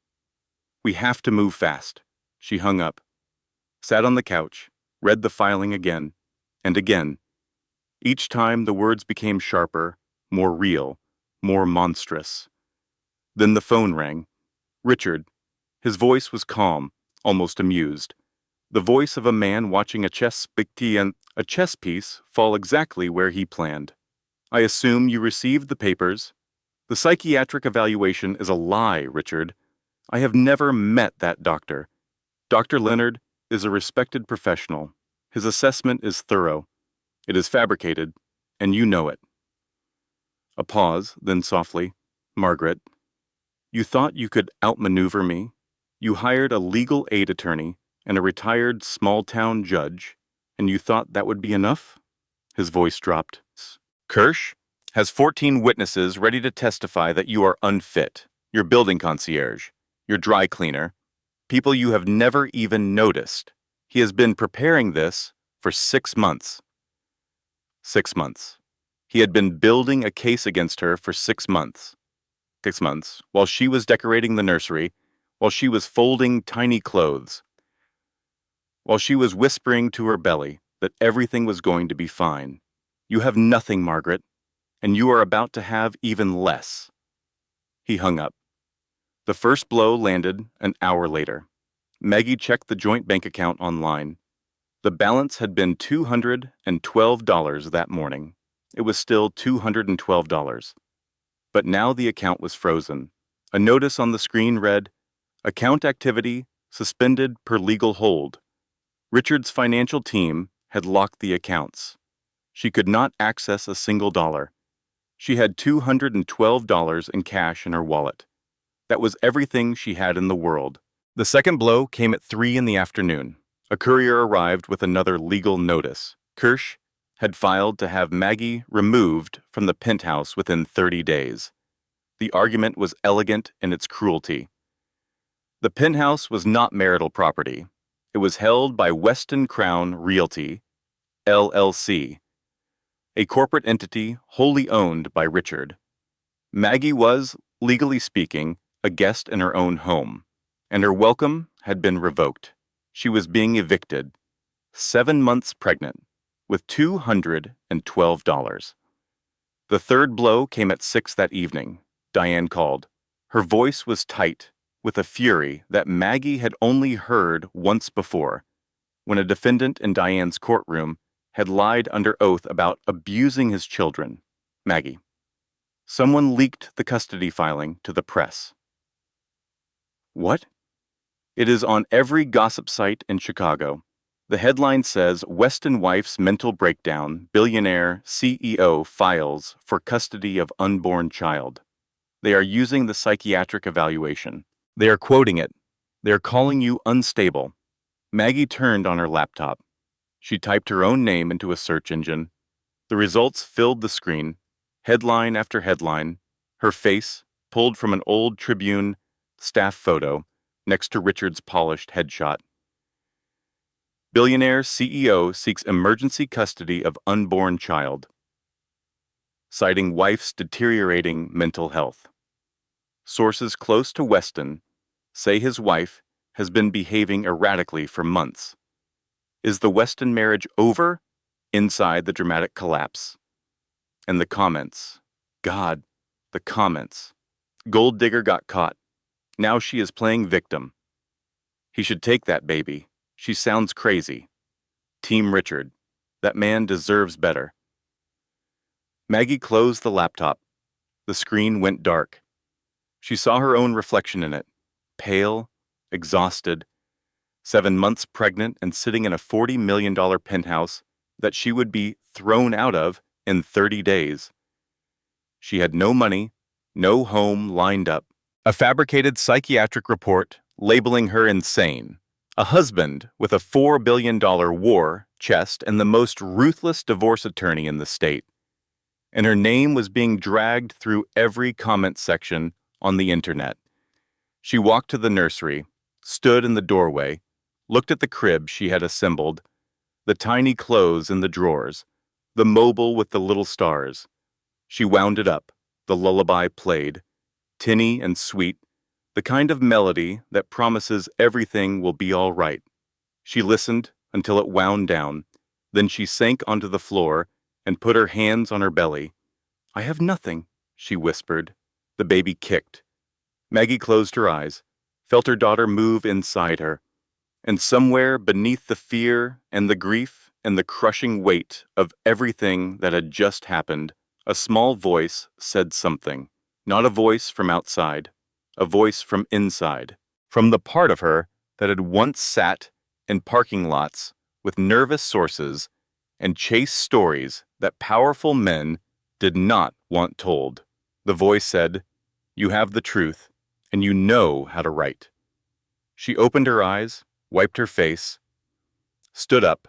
We have to move fast. She hung up, sat on the couch, read the filing again, and again. Each time the words became sharper, more real, more monstrous. Then the phone rang. Richard. His voice was calm, almost amused. The voice of a man watching a chess piece fall exactly where he planned. I assume you received the papers. The psychiatric evaluation is a lie, Richard. I have never met that doctor. Dr. Leonard is a respected professional. His assessment is thorough. It is fabricated, and you know it. A pause, then softly, Margaret, you thought you could outmaneuver me? You hired a legal aid attorney and a retired small-town judge, and you thought that would be enough? His voice dropped. Kirsch has 14 witnesses ready to testify that you are unfit. Your building concierge, your dry cleaner, people you have never even noticed. He has been preparing this for 6 months. 6 months. He had been building a case against her for 6 months. 6 months, while she was decorating the nursery, while she was folding tiny clothes. while she was whispering to her belly that everything was going to be fine. "You have nothing, Margaret, and you are about to have even less." He hung up. The first blow landed an hour later. Maggie checked the joint bank account online. The balance had been $212 that morning. It was still $212. But now the account was frozen. A notice on the screen read, "Account activity suspended per legal hold." Richard's financial team had locked the accounts. She could not access a single dollar. She had $212 in cash in her wallet. That was everything she had in the world. The second blow came at 3 in the afternoon. A courier arrived with another legal notice. Kirsch had filed to have Maggie removed from the penthouse within 30 days. The argument was elegant in its cruelty. The penthouse was not marital property. It was held by Weston Crown Realty, LLC, a corporate entity wholly owned by Richard. Maggie was, legally speaking, a guest in her own home, and her welcome had been revoked. She was being evicted, 7 months pregnant, with $212. The third blow came at 6 that evening. Diane called. Her voice was tight, with a fury that Maggie had only heard once before, when a defendant in Diane's courtroom had lied under oath about abusing his children. "Maggie, someone leaked the custody filing to the press." "What?" "It is on every gossip site in Chicago. The headline says, 'Weston wife's mental breakdown, billionaire CEO files for custody of unborn child.' They are using the psychiatric evaluation. They are quoting it. They are calling you unstable." Maggie turned on her laptop. She typed her own name into a search engine. The results filled the screen, headline after headline, her face pulled from an old Tribune staff photo next to Richard's polished headshot. "Billionaire CEO seeks emergency custody of unborn child," citing wife's deteriorating mental health. Sources close to Weston say his wife has been behaving erratically for months. Is the Weston marriage over? Inside the dramatic collapse. And the comments. God, the comments. Gold digger got caught. Now she is playing victim. He should take that baby. She sounds crazy. Team Richard. That man deserves better. Maggie closed the laptop. The screen went dark. She saw her own reflection in it, pale, exhausted, 7 months pregnant and sitting in a $40 million penthouse that she would be thrown out of in 30 days. She had no money, no home lined up, a fabricated psychiatric report labeling her insane, a husband with a $4 billion war chest and the most ruthless divorce attorney in the state. And her name was being dragged through every comment section on the internet. She walked to the nursery, stood in the doorway, looked at the crib she had assembled, the tiny clothes in the drawers, the mobile with the little stars. She wound it up, the lullaby played, tinny and sweet, the kind of melody that promises everything will be all right. She listened until it wound down, then she sank onto the floor and put her hands on her belly. "I have nothing," she whispered. The baby kicked. Maggie closed her eyes, felt her daughter move inside her, and somewhere beneath the fear and the grief and the crushing weight of everything that had just happened, a small voice said something. Not a voice from outside, a voice from inside, from the part of her that had once sat in parking lots with nervous sources and chased stories that powerful men did not want told. The voice said, "You have the truth, and you know how to write." She opened her eyes, wiped her face, stood up.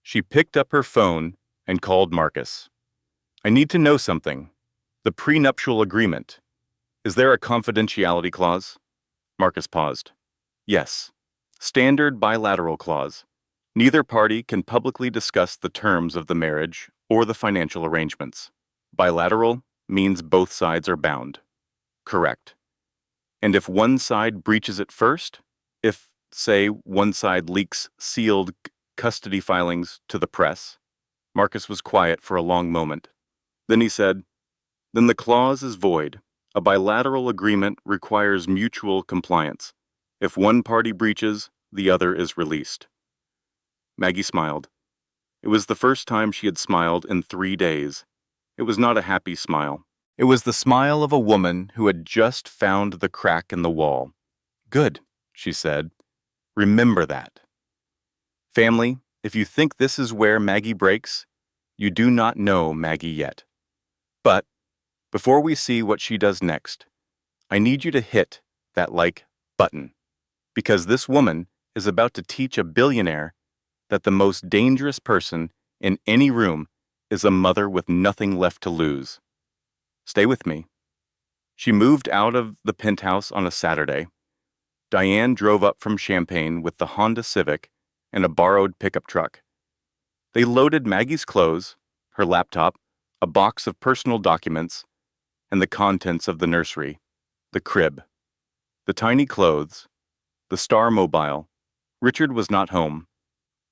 She picked up her phone and called Marcus. "I need to know something. The prenuptial agreement. Is there a confidentiality clause?" Marcus paused. "Yes. Standard bilateral clause. Neither party can publicly discuss the terms of the marriage or the financial arrangements. Bilateral means both sides are bound." "Correct. And if one side breaches it first, if, say one side leaks sealed custody filings to the press. Marcus was quiet for a long moment. Then he said, "Then the clause is void. A bilateral agreement requires mutual compliance. If one party breaches, the other is released." Maggie smiled. It was the first time she had smiled in 3 days. It was not a happy smile. It was the smile of a woman who had just found the crack in the wall. "Good," she said. "Remember that." Family, if you think this is where Maggie breaks, you do not know Maggie yet. But before we see what she does next, I need you to hit that like button, because this woman is about to teach a billionaire that the most dangerous person in any room is a mother with nothing left to lose. Stay with me. She moved out of the penthouse on a Saturday. Diane drove up from Champaign with the Honda Civic and a borrowed pickup truck. They loaded Maggie's clothes, her laptop, a box of personal documents, and the contents of the nursery, the crib, the tiny clothes, the Star Mobile. Richard was not home.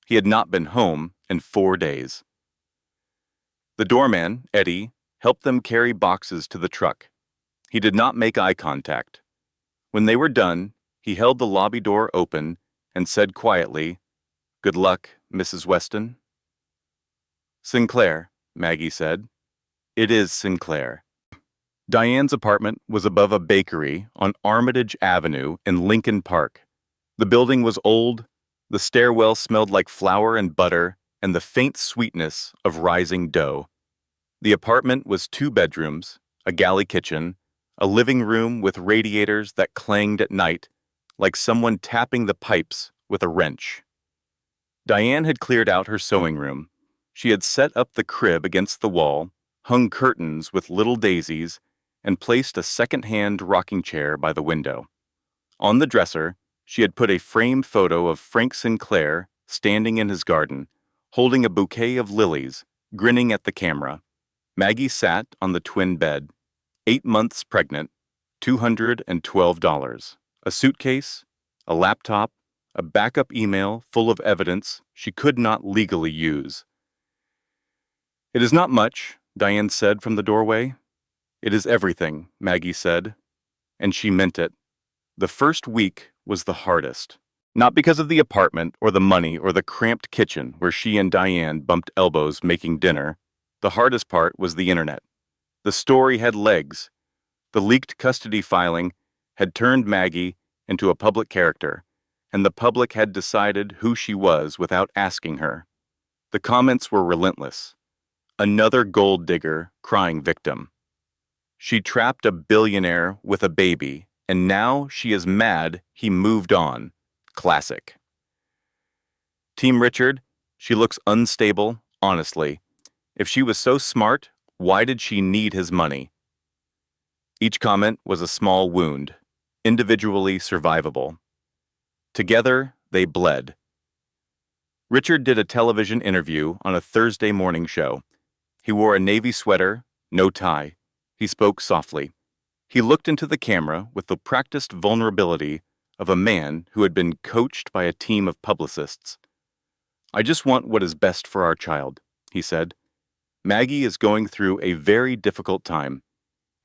He had not been home in 4 days. The doorman, Eddie, helped them carry boxes to the truck. He did not make eye contact. When they were done, he held the lobby door open and said quietly, "Good luck, Mrs. Weston." "Sinclair," Maggie said. "It is Sinclair." Diane's apartment was above a bakery on Armitage Avenue in Lincoln Park. The building was old, the stairwell smelled like flour and butter and the faint sweetness of rising dough. The apartment was 2 bedrooms, a galley kitchen, a living room with radiators that clanged at night, like someone tapping the pipes with a wrench. Diane had cleared out her sewing room. She had set up the crib against the wall, hung curtains with little daisies, and placed a second-hand rocking chair by the window. On the dresser, she had put a framed photo of Frank Sinclair standing in his garden, holding a bouquet of lilies, grinning at the camera. Maggie sat on the twin bed, 8 months pregnant, $212, a suitcase, a laptop, a backup email full of evidence she could not legally use. "It is not much," Diane said from the doorway. "It is everything," Maggie said, and she meant it. The first week was the hardest. Not because of the apartment or the money or the cramped kitchen where she and Diane bumped elbows making dinner. The hardest part was the internet. The story had legs. The leaked custody filing had turned Maggie into a public character, and the public had decided who she was without asking her. The comments were relentless. Another gold digger crying victim. She trapped a billionaire with a baby, and now she is mad he moved on. Classic. Team Richard, she looks unstable, honestly. If she was so smart, why did she need his money? Each comment was a small wound, individually survivable. Together, they bled. Richard did a television interview on a Thursday morning show. He wore a navy sweater, no tie. He spoke softly. He looked into the camera with the practiced vulnerability of a man who had been coached by a team of publicists. "I just want what is best for our child," he said. "Maggie is going through a very difficult time,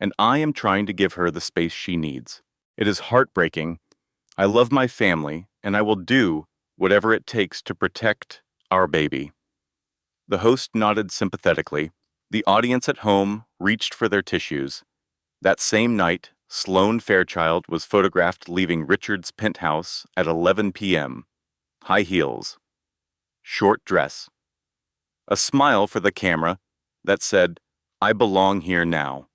and I am trying to give her the space she needs. It is heartbreaking. I love my family, and I will do whatever it takes to protect our baby." The host nodded sympathetically. The audience at home reached for their tissues. That same night, Sloane Fairchild was photographed leaving Richard's penthouse at 11 p.m. High heels. Short dress. A smile for the camera that said, "I belong here now."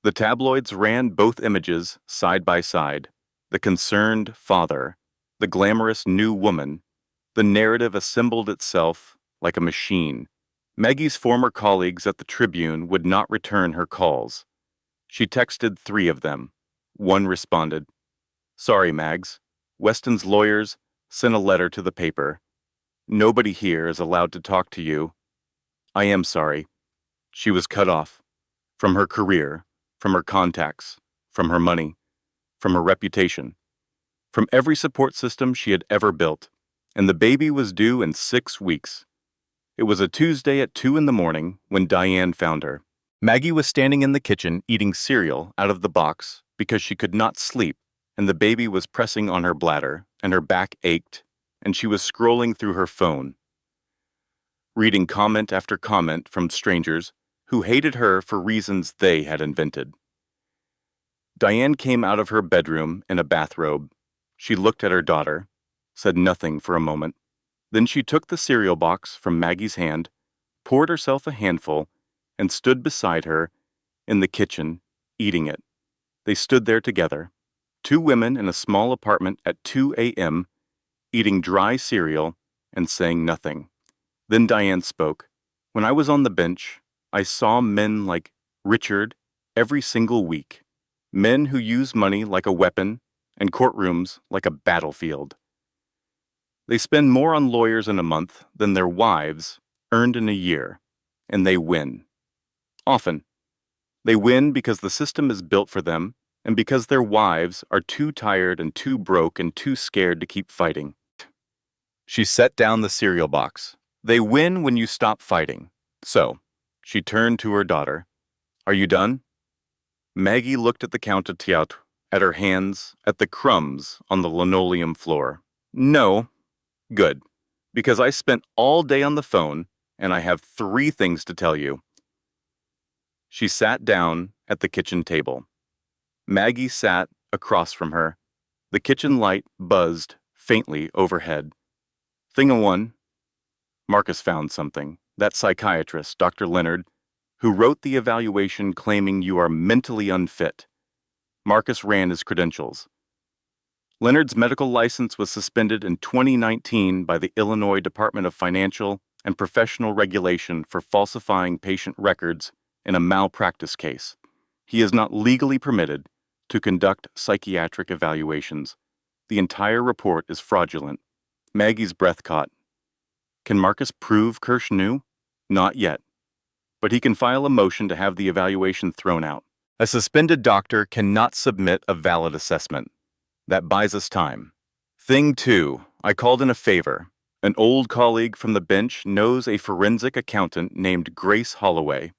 The tabloids ran both images side by side. The concerned father, the glamorous new woman. The narrative assembled itself like a machine. Maggie's former colleagues at the Tribune would not return her calls. She texted 3 of them. One responded, "Sorry, Mags. Weston's lawyers sent a letter to the paper. Nobody here is allowed to talk to you. I am sorry." She was cut off. From her career, from her contacts, from her money, from her reputation. from every support system she had ever built, and the baby was due in 6 weeks. It was a Tuesday at 2 in the morning when Diane found her. Maggie was standing in the kitchen eating cereal out of the box because she could not sleep, and the baby was pressing on her bladder, and her back ached, and she was scrolling through her phone, reading comment after comment from strangers who hated her for reasons they had invented. Diane came out of her bedroom in a bathrobe. She looked at her daughter, said nothing for a moment. Then she took the cereal box from Maggie's hand, poured herself a handful, and stood beside her in the kitchen, eating it. They stood there together, two women in a small apartment at 2 a.m., eating dry cereal and saying nothing. Then Diane spoke. When I was on the bench, I saw men like Richard every single week. Men who use money like a weapon and courtrooms like a battlefield. They spend more on lawyers in a month than their wives earned in a year, and they win. Often. They win because the system is built for them and because their wives are too tired and too broke and too scared to keep fighting. She set down the cereal box. They win when you stop fighting. So, she turned to her daughter. Are you done? Maggie looked at the counter-théâtre, at her hands, at the crumbs on the linoleum floor. No. Good. Because I spent all day on the phone, and I have 3 things to tell you. She sat down at the kitchen table. Maggie sat across from her. The kitchen light buzzed faintly overhead. Thing 1. Marcus found something. That psychiatrist, Dr. Leonard, who wrote the evaluation claiming you are mentally unfit. Marcus ran his credentials. Leonard's medical license was suspended in 2019 by the Illinois Department of Financial and Professional Regulation for falsifying patient records in a malpractice case. He is not legally permitted to conduct psychiatric evaluations. The entire report is fraudulent. Maggie's breath caught. Can Marcus prove Kirsch knew? Not yet. But he can file a motion to have the evaluation thrown out. A suspended doctor cannot submit a valid assessment. That buys us time. Thing 2, I called in a favor. An old colleague from the bench knows a forensic accountant named Grace Holloway.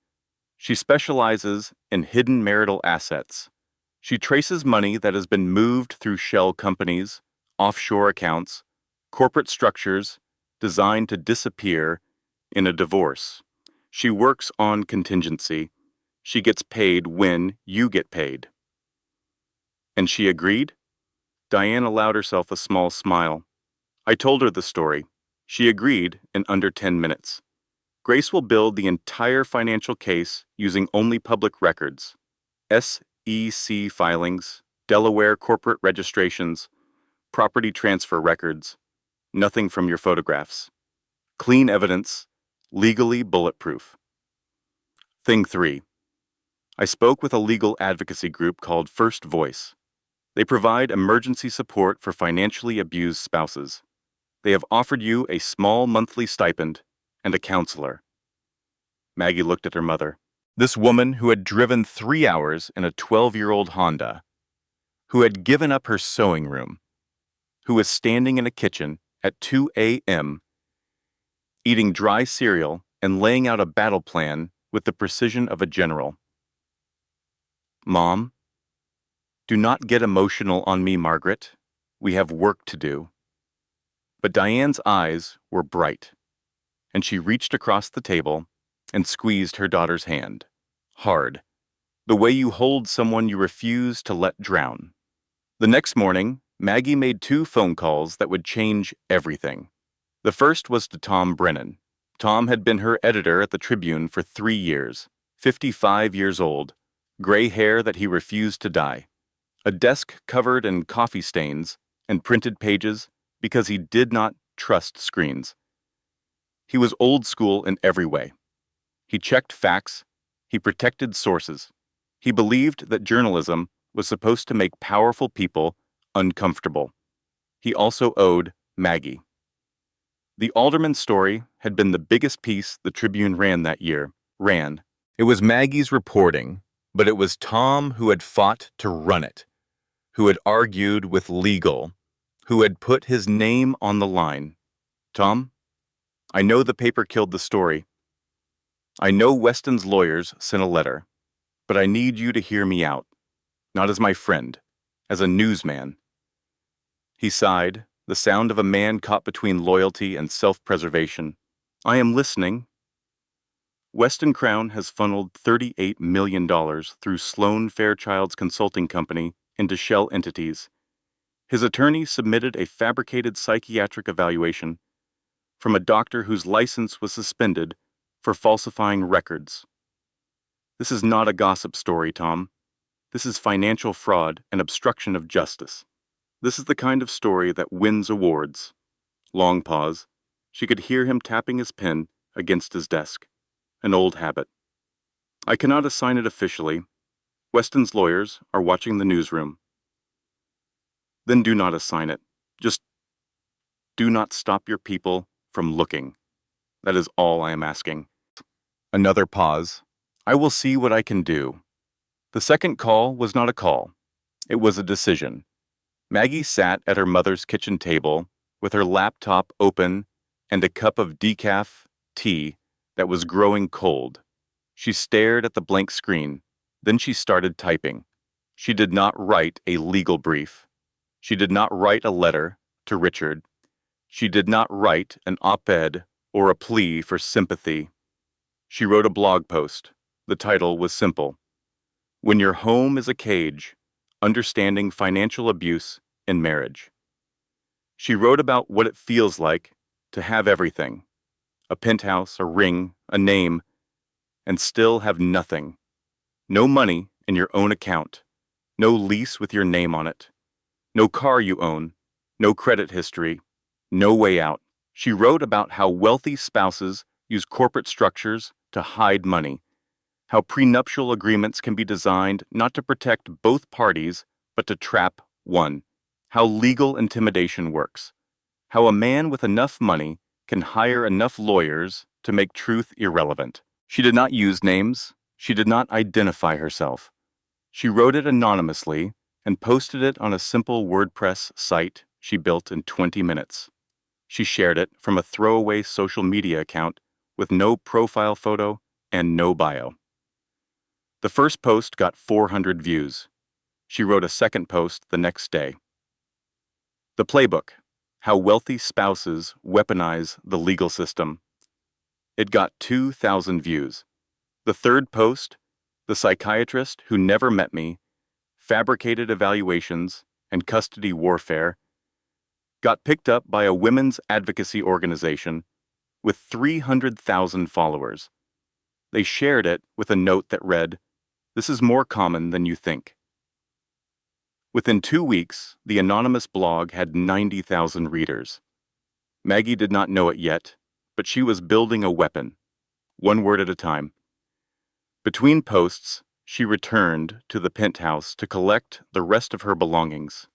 She specializes in hidden marital assets. She traces money that has been moved through shell companies, offshore accounts, corporate structures designed to disappear in a divorce. She works on contingency. She gets paid when you get paid. And she agreed? Diane allowed herself a small smile. I told her the story. She agreed in under 10 minutes. Grace will build the entire financial case using only public records, SEC filings, Delaware corporate registrations, property transfer records, nothing from your photographs. Clean evidence, legally bulletproof. Thing 3. I spoke with a legal advocacy group called First Voice. They provide emergency support for financially abused spouses. They have offered you a small monthly stipend and a counselor. Maggie looked at her mother. This woman who had driven 3 hours in a 12-year-old Honda, who had given up her sewing room, who was standing in a kitchen at 2 a.m., eating dry cereal and laying out a battle plan with the precision of a general. Mom, do not get emotional on me, Margaret. We have work to do. But Diane's eyes were bright, and she reached across the table and squeezed her daughter's hand, hard, the way you hold someone you refuse to let drown. The next morning, Maggie made 2 phone calls that would change everything. The first was to Tom Brennan. Tom had been her editor at the Tribune for 3 years, 55 years old, gray hair that he refused to dye, a desk covered in coffee stains and printed pages because he did not trust screens. He was old school in every way. He checked facts. He protected sources. He believed that journalism was supposed to make powerful people uncomfortable. He also owed Maggie. The Alderman story had been the biggest piece the Tribune ran that year. It was Maggie's reporting, but it was Tom who had fought to run it, who had argued with legal, who had put his name on the line. Tom, I know the paper killed the story. I know Weston's lawyers sent a letter, but I need you to hear me out, not as my friend, as a newsman. He sighed, the sound of a man caught between loyalty and self-preservation. I am listening. Weston Crown has funneled $38 million through Sloan Fairchild's consulting company into shell entities. His attorney submitted a fabricated psychiatric evaluation from a doctor whose license was suspended for falsifying records. This is not a gossip story, Tom. This is financial fraud and obstruction of justice. This is the kind of story that wins awards. Long pause. She could hear him tapping his pen against his desk. An old habit. I cannot assign it officially. Weston's lawyers are watching the newsroom. Then do not assign it. Just do not stop your people from looking. That is all I am asking. Another pause. I will see what I can do. The second call was not a call. It was a decision. Maggie sat at her mother's kitchen table with her laptop open and a cup of decaf tea that was growing cold. She stared at the blank screen. Then she started typing. She did not write a legal brief. She did not write a letter to Richard. She did not write an op-ed or a plea for sympathy. She wrote a blog post. The title was simple. When Your Home is a Cage, Understanding Financial Abuse in Marriage. She wrote about what it feels like to have everything. A penthouse, a ring, a name, and still have nothing. No money in your own account. No lease with your name on it. No car you own. No credit history. No way out. She wrote about how wealthy spouses use corporate structures to hide money, how prenuptial agreements can be designed not to protect both parties, but to trap one, how legal intimidation works, how a man with enough money can hire enough lawyers to make truth irrelevant. She did not use names. She did not identify herself. She wrote it anonymously and posted it on a simple WordPress site she built in 20 minutes. She shared it from a throwaway social media account with no profile photo and no bio. The first post got 400 views. She wrote a second post the next day. The Playbook: How Wealthy Spouses Weaponize the Legal System. It got 2,000 views. The third post, The Psychiatrist Who Never Met Me, Fabricated Evaluations and Custody Warfare, got picked up by a women's advocacy organization with 300,000 followers. They shared it with a note that read, "This is more common than you think." Within 2 weeks, the anonymous blog had 90,000 readers. Maggie did not know it yet, but she was building a weapon, one word at a time. Between posts, she returned to the penthouse to collect the rest of her belongings.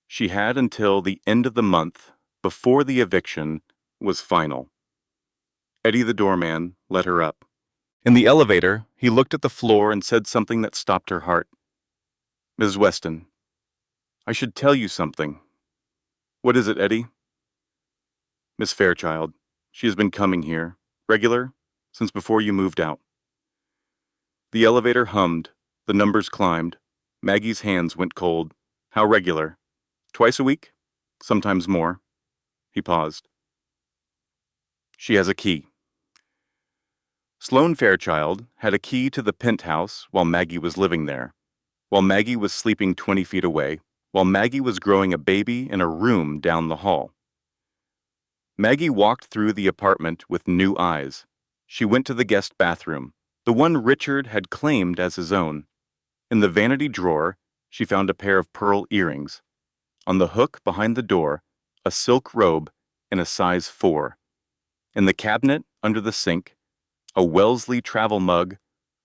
She had until the end of the month before the eviction was final. Eddie the doorman let her up. In the elevator, he looked at the floor and said something that stopped her heart. "Ms. Weston, I should tell you something." "What is it, Eddie?" "Miss Fairchild. She has been coming here, regular, since before you moved out." The elevator hummed. The numbers climbed. Maggie's hands went cold. "How regular? Twice a week? Sometimes more." He paused. "She has a key." Sloan Fairchild had a key to the penthouse while Maggie was living there, while Maggie was sleeping 20 feet away, while Maggie was growing a baby in a room down the hall. Maggie walked through the apartment with new eyes. She went to the guest bathroom, the one Richard had claimed as his own. In the vanity drawer, she found a pair of pearl earrings. On the hook behind the door, a silk robe in a size 4. In the cabinet under the sink, a Wellesley travel mug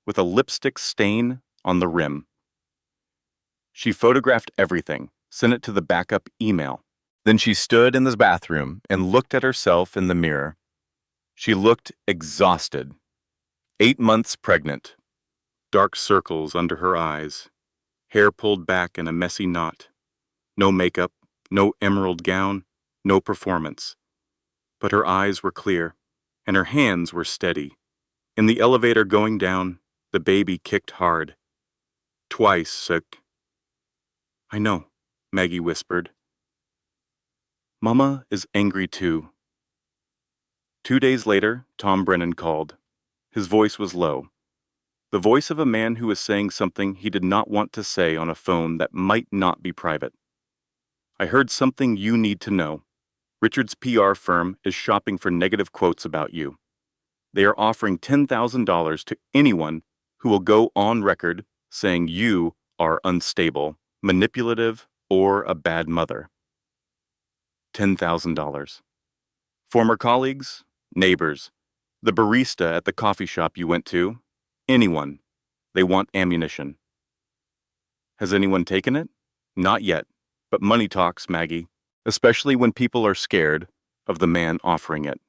with a lipstick stain on the rim. She photographed everything, sent it to the backup email. Then she stood in the bathroom and looked at herself in the mirror. She looked exhausted. 8 months pregnant. Dark circles under her eyes. Hair pulled back in a messy knot. No makeup, No emerald gown, no performance. But her eyes were clear, and her hands were steady. In the elevator going down, the baby kicked hard. Twice, sick. I know, Maggie whispered. Mama is angry too. 2 days later, Tom Brennan called. His voice was low. The voice of a man who was saying something he did not want to say on a phone that might not be private. I heard something you need to know. Richard's PR firm is shopping for negative quotes about you. They are offering $10,000 to anyone who will go on record saying you are unstable, manipulative, or a bad mother. $10,000. Former colleagues, neighbors, the barista at the coffee shop you went to, anyone. They want ammunition. Has anyone taken it? Not yet, but money talks, Maggie, especially when people are scared of the man offering it.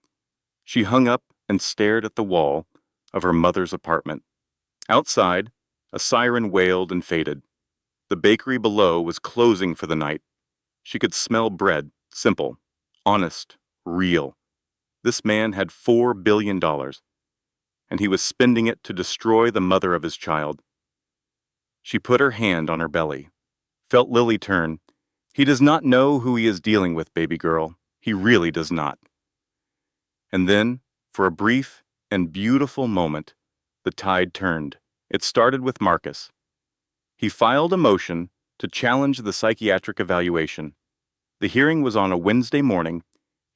She hung up and stared at the wall of her mother's apartment. Outside, a siren wailed and faded. The bakery below was closing for the night. She could smell bread, simple, honest, real. This man had $4 billion, and he was spending it to destroy the mother of his child. She put her hand on her belly, felt Lily turn. He does not know who he is dealing with, baby girl. He really does not. And then, for a brief and beautiful moment, the tide turned. It started with Marcus. He filed a motion to challenge the psychiatric evaluation. The hearing was on a Wednesday morning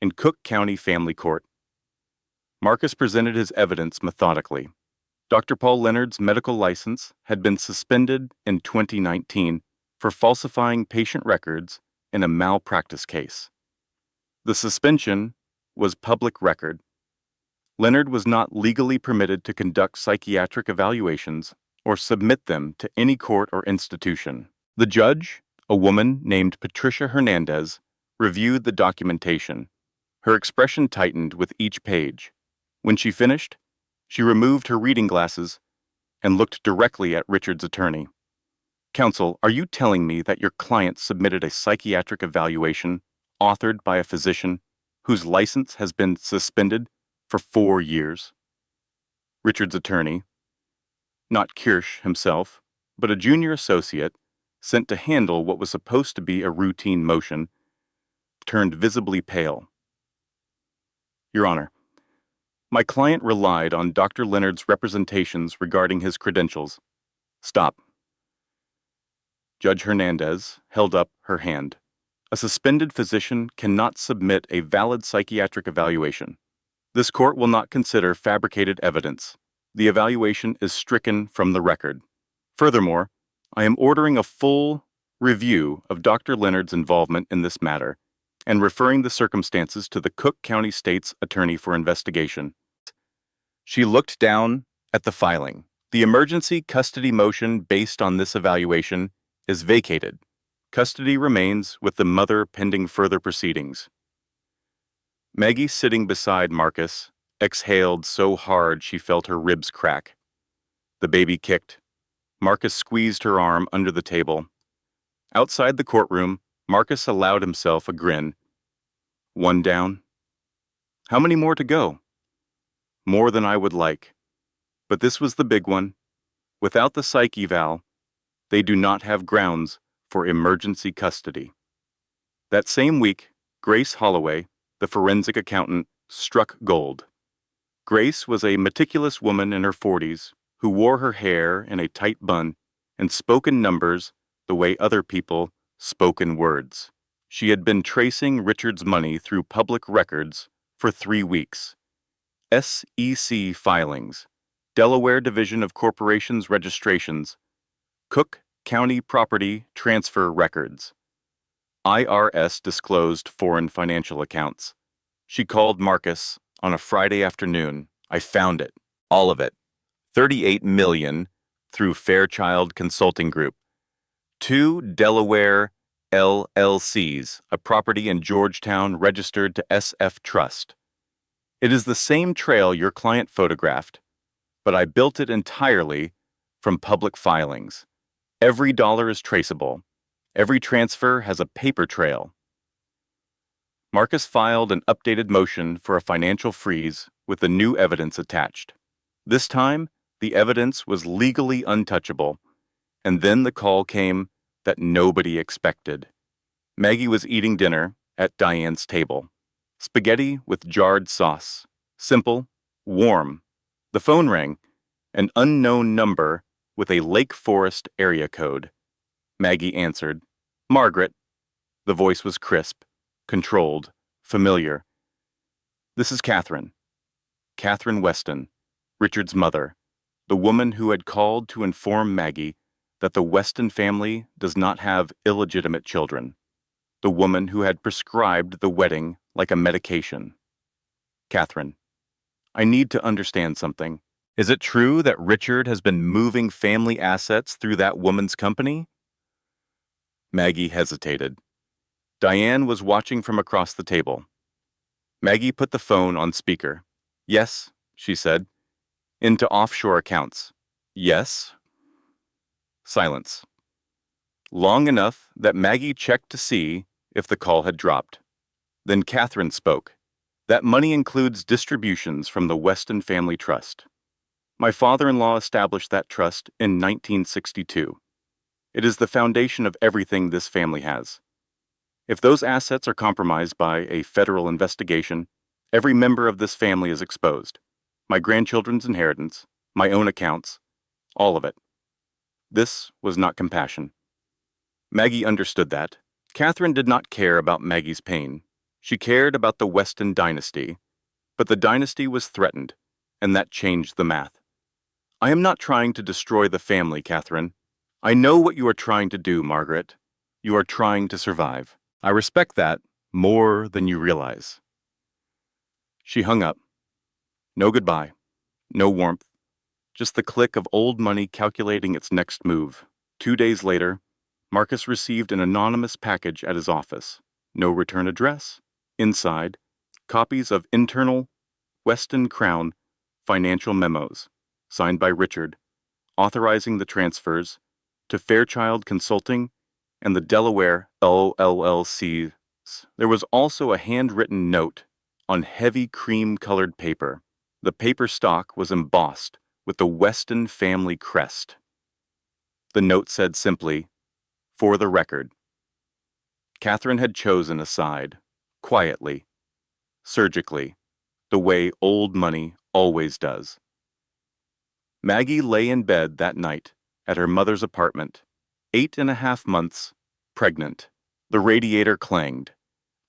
in Cook County Family Court. Marcus presented his evidence methodically. Dr. Paul Leonard's medical license had been suspended in 2019 for falsifying patient records in a malpractice case. The suspension was public record. Leonard was not legally permitted to conduct psychiatric evaluations or submit them to any court or institution. The judge, a woman named Patricia Hernandez, reviewed the documentation. Her expression tightened with each page. When she finished, she removed her reading glasses and looked directly at Richard's attorney. Counsel, are you telling me that your client submitted a psychiatric evaluation authored by a physician whose license has been suspended for 4 years? Richard's attorney, not Kirsch himself, but a junior associate sent to handle what was supposed to be a routine motion, turned visibly pale. Your Honor, my client relied on Dr. Leonard's representations regarding his credentials. Stop. Judge Hernandez held up her hand. A suspended physician cannot submit a valid psychiatric evaluation. This court will not consider fabricated evidence. The evaluation is stricken from the record. Furthermore, I am ordering a full review of Dr. Leonard's involvement in this matter and referring the circumstances to the Cook County State's Attorney for investigation. She looked down at the filing. The emergency custody motion based on this evaluation is vacated. Custody remains with the mother pending further proceedings. Maggie, sitting beside Marcus, exhaled so hard she felt her ribs crack. The baby kicked. Marcus squeezed her arm under the table. Outside the courtroom, Marcus allowed himself a grin. One down. How many more to go? More than I would like. But this was the big one. Without the psych eval, they do not have grounds for emergency custody. That same week, Grace Holloway, the forensic accountant, struck gold. Grace was a meticulous woman in her 40s who wore her hair in a tight bun and spoke in numbers the way other people spoke in words. She had been tracing Richard's money through public records for 3 weeks. SEC filings, Delaware Division of Corporations registrations, Cook County property transfer records. IRS disclosed foreign financial accounts. She called Marcus on a Friday afternoon. I found it. All of it. $38 million through Fairchild Consulting Group. 2 Delaware LLCs, a property in Georgetown registered to SF Trust. It is the same trail your client photographed, but I built it entirely from public filings. Every dollar is traceable. Every transfer has a paper trail. Marcus filed an updated motion for a financial freeze with the new evidence attached. This time, the evidence was legally untouchable, and then the call came that nobody expected. Maggie was eating dinner at Diane's table. Spaghetti with jarred sauce. Simple, warm. The phone rang, an unknown number with a Lake Forest area code. Maggie answered. Margaret. The voice was crisp, controlled, familiar. This is Catherine. Catherine Weston, Richard's mother, the woman who had called to inform Maggie that the Weston family does not have illegitimate children. The woman who had prescribed the wedding like a medication. Catherine, I need to understand something. Is it true that Richard has been moving family assets through that woman's company? Maggie hesitated. Diane was watching from across the table. Maggie put the phone on speaker. Yes, she said. Into offshore accounts. Yes. Silence. Long enough that Maggie checked to see if the call had dropped. Then Catherine spoke. That money includes distributions from the Weston Family Trust. My father-in-law established that trust in 1962. It is the foundation of everything this family has. If those assets are compromised by a federal investigation, every member of this family is exposed. My grandchildren's inheritance, my own accounts, all of it. This was not compassion. Maggie understood that. Catherine did not care about Maggie's pain. She cared about the Weston dynasty. But the dynasty was threatened, and that changed the math. I am not trying to destroy the family, Catherine. I know what you are trying to do, Margaret. You are trying to survive. I respect that more than you realize. She hung up. No goodbye. No warmth. Just the click of old money calculating its next move. 2 days later, Marcus received an anonymous package at his office. No return address. Inside, copies of internal Weston Crown financial memos, signed by Richard, authorizing the transfers to Fairchild Consulting and the Delaware LLCs. There was also a handwritten note on heavy cream-colored paper. The paper stock was embossed with the Weston family crest. The note said simply, "For the record." Catherine had chosen a side, quietly, surgically, the way old money always does. Maggie lay in bed that night at her mother's apartment, 8.5 months, pregnant. The radiator clanged.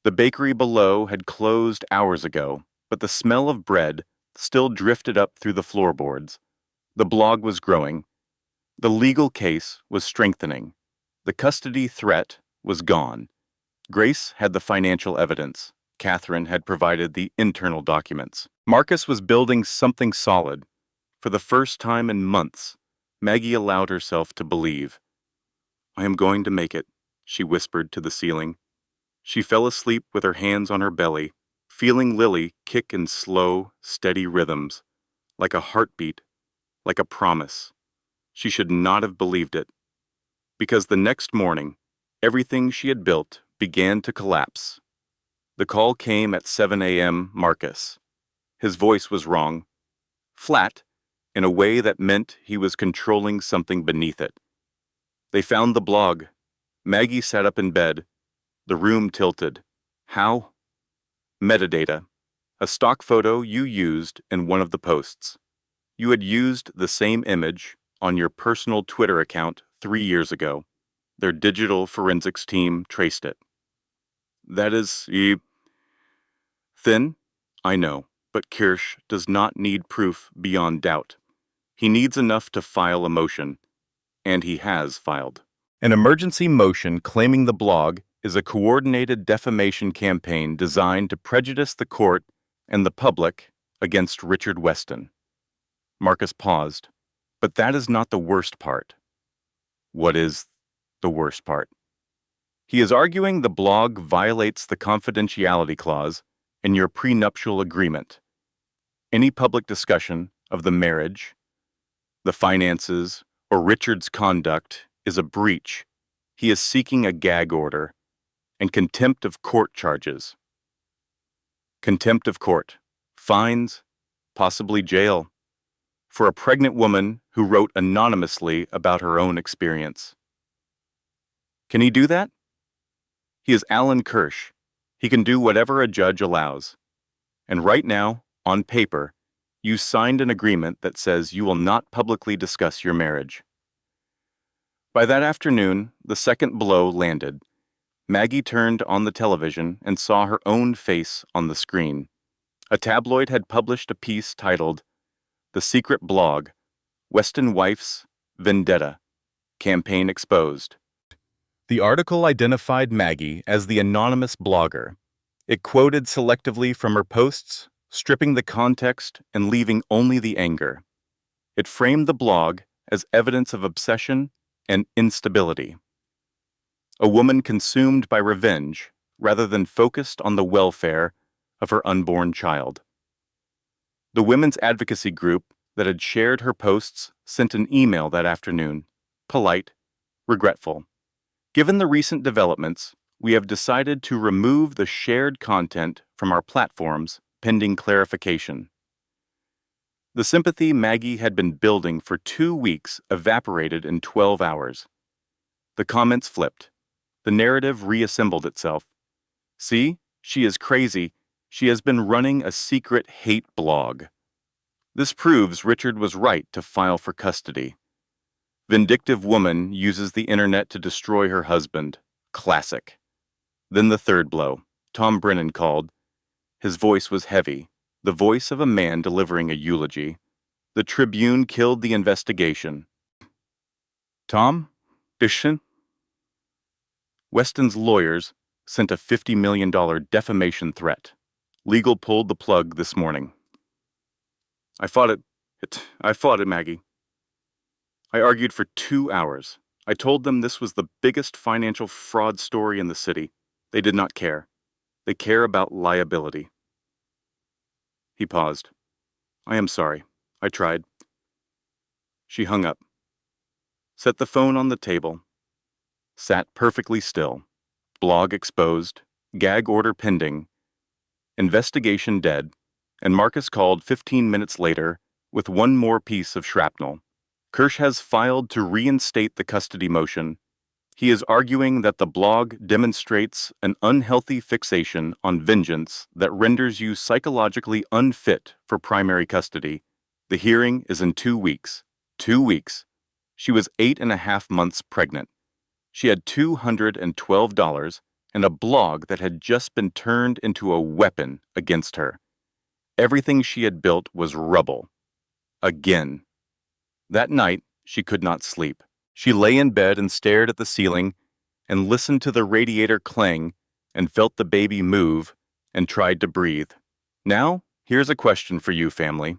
The bakery below had closed hours ago, but the smell of bread still drifted up through the floorboards. The blog was growing. The legal case was strengthening. The custody threat was gone. Grace had the financial evidence. Catherine had provided the internal documents. Marcus was building something solid. For the first time in months, Maggie allowed herself to believe. I am going to make it, she whispered to the ceiling. She fell asleep with her hands on her belly, feeling Lily kick in slow, steady rhythms, like a heartbeat, like a promise. She should not have believed it. Because the next morning, everything she had built began to collapse. The call came at 7 a.m. Marcus. His voice was wrong, flat, in a way that meant he was controlling something beneath it. They found the blog. Maggie sat up in bed. The room tilted. How? Metadata. A stock photo you used in one of the posts. You had used the same image on your personal Twitter account 3 years ago. Their digital forensics team traced it. That is thin, I know, but Kirsch does not need proof beyond doubt. He needs enough to file a motion, and he has filed. An emergency motion claiming the blog is a coordinated defamation campaign designed to prejudice the court and the public against Richard Weston. Marcus paused. But that is not the worst part. What is the worst part? He is arguing the blog violates the confidentiality clause in your prenuptial agreement. Any public discussion of the marriage, the finances, or Richard's conduct is a breach. He is seeking a gag order and contempt of court charges. contempt of court, fines, possibly jail, for a pregnant woman who wrote anonymously about her own experience. Can he do that? He is Alan Kirsch. He can do whatever a judge allows. And right now, on paper, you signed an agreement that says you will not publicly discuss your marriage. By that afternoon, the second blow landed. Maggie turned on the television and saw her own face on the screen. A tabloid had published a piece titled, "The Secret Blog, Weston Wife's Vendetta, Campaign Exposed." The article identified Maggie as the anonymous blogger. It quoted selectively from her posts, stripping the context and leaving only the anger. It framed the blog as evidence of obsession and instability. A woman consumed by revenge rather than focused on the welfare of her unborn child. The women's advocacy group that had shared her posts sent an email that afternoon, polite, regretful. Given the recent developments, we have decided to remove the shared content from our platforms pending clarification. The sympathy Maggie had been building for 2 weeks evaporated in 12 hours. The comments flipped. The narrative reassembled itself. See, she is crazy. She has been running a secret hate blog. This proves Richard was right to file for custody. Vindictive woman uses the internet to destroy her husband. Classic. Then the third blow. Tom Brennan called. His voice was heavy, the voice of a man delivering a eulogy. The Tribune killed the investigation. Tom? Bishan? Weston's lawyers sent a $50 million defamation threat. Legal pulled the plug this morning. I fought it, Maggie. I argued for 2 hours. I told them this was the biggest financial fraud story in the city. They did not care. They care about liability. He paused. I am sorry. I tried. She hung up. Set the phone on the table. Sat perfectly still. Blog exposed. Gag order pending. Investigation dead. And Marcus called 15 minutes later with one more piece of shrapnel. Kirsch has filed to reinstate the custody motion. He is arguing that the blog demonstrates an unhealthy fixation on vengeance that renders you psychologically unfit for primary custody. The hearing is in 2 weeks. 2 weeks. She was 8.5 months pregnant. She had $212 and a blog that had just been turned into a weapon against her. Everything she had built was rubble. Again. That night, she could not sleep. She lay in bed and stared at the ceiling and listened to the radiator clang and felt the baby move and tried to breathe. Now, here's a question for you, family.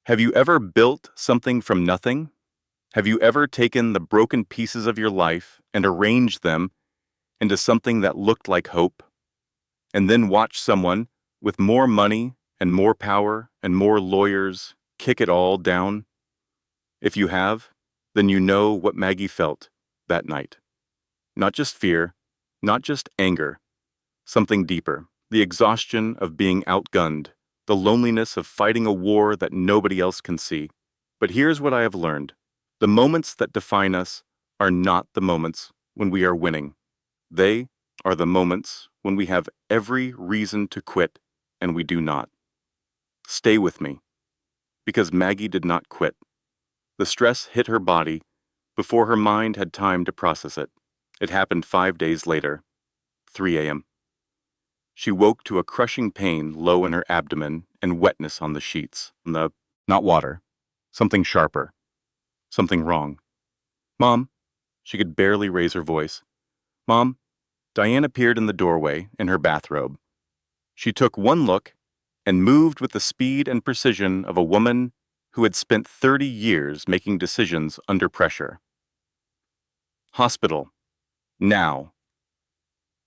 Have you ever built something from nothing? Have you ever taken the broken pieces of your life and arranged them into something that looked like hope, and then watched someone with more money and more power and more lawyers kick it all down? If you have, then you know what Maggie felt that night. Not just fear, not just anger, something deeper, the exhaustion of being outgunned, the loneliness of fighting a war that nobody else can see. But here's what I have learned. The moments that define us are not the moments when we are winning. They are the moments when we have every reason to quit and we do not. Stay with me, because Maggie did not quit. The stress hit her body before her mind had time to process it. It happened 5 days later, 3 a.m. She woke to a crushing pain low in her abdomen and wetness on the sheets. Not water. Something sharper. Something wrong. Mom, she could barely raise her voice. Mom, Diane appeared in the doorway in her bathrobe. She took one look and moved with the speed and precision of a woman who had spent 30 years making decisions under pressure. Hospital. Now.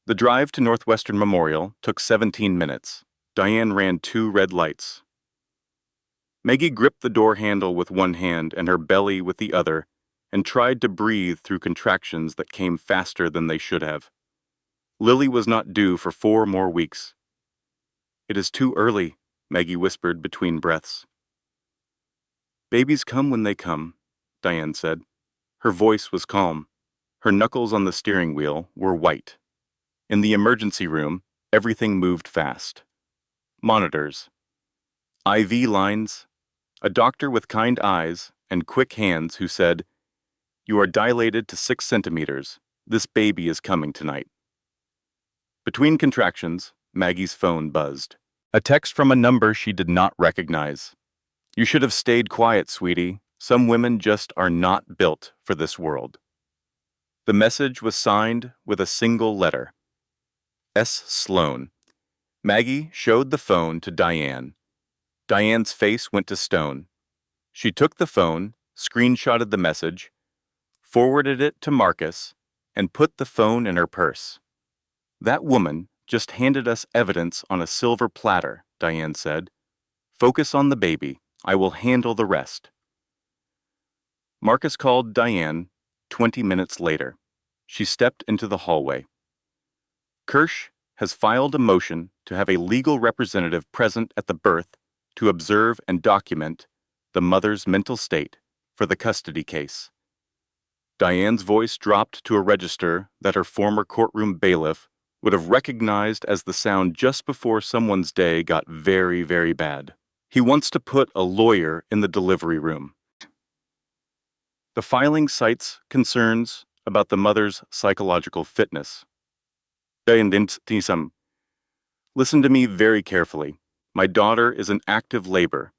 The drive to Northwestern Memorial took 17 minutes. Diane ran 2 red lights. Maggie gripped the door handle with one hand and her belly with the other and tried to breathe through contractions that came faster than they should have. Lily was not due for 4 more weeks. It is too early, Maggie whispered between breaths. Babies come when they come, Diane said. Her voice was calm. Her knuckles on the steering wheel were white. In the emergency room, everything moved fast. Monitors, IV lines, a doctor with kind eyes and quick hands who said, "You are dilated to 6 centimeters. This baby is coming tonight." Between contractions, Maggie's phone buzzed. A text from a number she did not recognize. "You should have stayed quiet, sweetie. Some women just are not built for this world." The message was signed with a single letter. S. Sloan. Maggie showed the phone to Diane. Diane's face went to stone. She took the phone, screenshotted the message, forwarded it to Marcus, and put the phone in her purse. "That woman just handed us evidence on a silver platter," Diane said. "Focus on the baby. I will handle the rest." Marcus called Diane 20 minutes later. She stepped into the hallway. "Kirsch has filed a motion to have a legal representative present at the birth to observe and document the mother's mental state for the custody case." Diane's voice dropped to a register that her former courtroom bailiff would have recognized as the sound just before someone's day got very, very bad. "He wants to put a lawyer in the delivery room." The filing cites concerns about the mother's psychological fitness. Listen to me very carefully. My daughter is in active labor.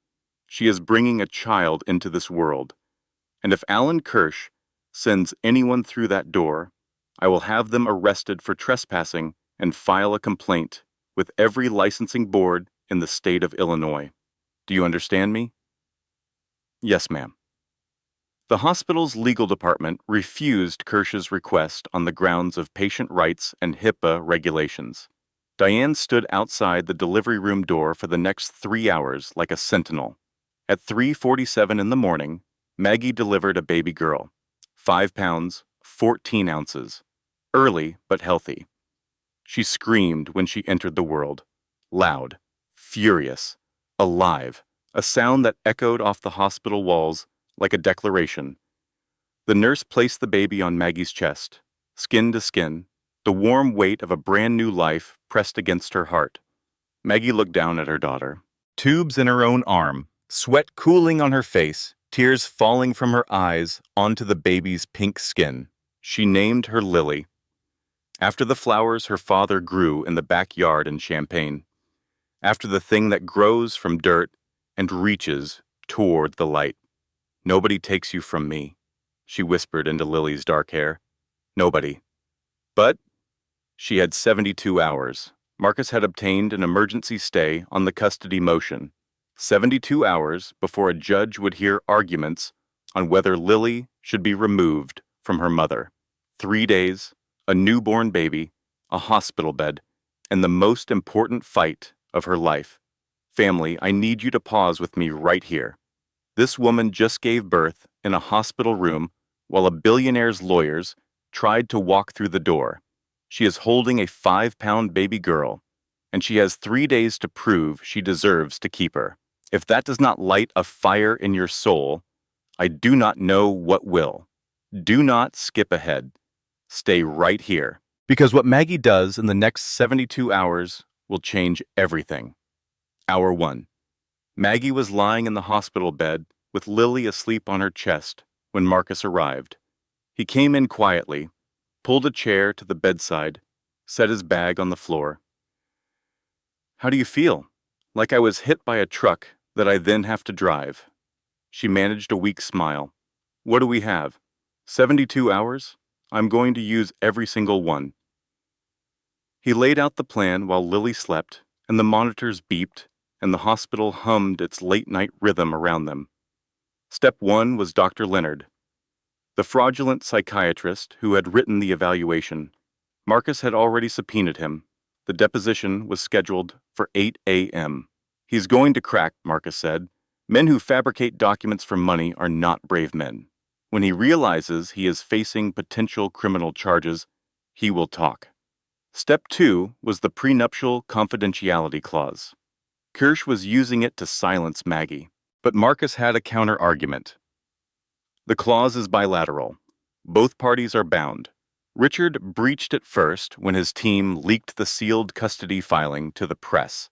She is bringing a child into this world. And if Alan Kirsch sends anyone through that door, I will have them arrested for trespassing and file a complaint with every licensing board in the state of Illinois. Do you understand me? Yes, ma'am. The hospital's legal department refused Kirsch's request on the grounds of patient rights and HIPAA regulations. Diane stood outside the delivery room door for the next 3 hours like a sentinel. At 3:47 in the morning, Maggie delivered a baby girl, 5 pounds, 14 ounces, early but healthy. She screamed when she entered the world, loud, furious, alive, a sound that echoed off the hospital walls like a declaration. The nurse placed the baby on Maggie's chest, skin to skin, the warm weight of a brand new life pressed against her heart. Maggie looked down at her daughter. Tubes in her own arm, sweat cooling on her face, tears falling from her eyes onto the baby's pink skin. She named her Lily, after the flowers her father grew in the backyard in Champaign, after the thing that grows from dirt and reaches toward the light. "Nobody takes you from me," she whispered into Lily's dark hair. "Nobody." But she had 72 hours. Marcus had obtained an emergency stay on the custody motion. 72 hours before a judge would hear arguments on whether Lily should be removed from her mother. 3 days, a newborn baby, a hospital bed, and the most important fight of her life. Family, I need you to pause with me right here. This woman just gave birth in a hospital room while a billionaire's lawyers tried to walk through the door. She is holding a 5-pound baby girl, and she has 3 days to prove she deserves to keep her. If that does not light a fire in your soul, I do not know what will. Do not skip ahead. Stay right here, because what Maggie does in the next 72 hours will change everything. Hour 1. Maggie was lying in the hospital bed with Lily asleep on her chest when Marcus arrived. He came in quietly, pulled a chair to the bedside, set his bag on the floor. "How do you feel?" "Like I was hit by a truck that I then have to drive." She managed a weak smile. "What do we have? 72 hours? I'm going to use every single one." He laid out the plan while Lily slept, and the monitors beeped, and the hospital hummed its late-night rhythm around them. Step 1 was Dr. Leonard, the fraudulent psychiatrist who had written the evaluation. Marcus had already subpoenaed him. The deposition was scheduled for 8 a.m. "He's going to crack," Marcus said. "Men who fabricate documents for money are not brave men. When he realizes he is facing potential criminal charges, he will talk." Step 2 was the prenuptial confidentiality clause. Kirsch was using it to silence Maggie. But Marcus had a counter-argument. The clause is bilateral. Both parties are bound. Richard breached it first when his team leaked the sealed custody filing to the press.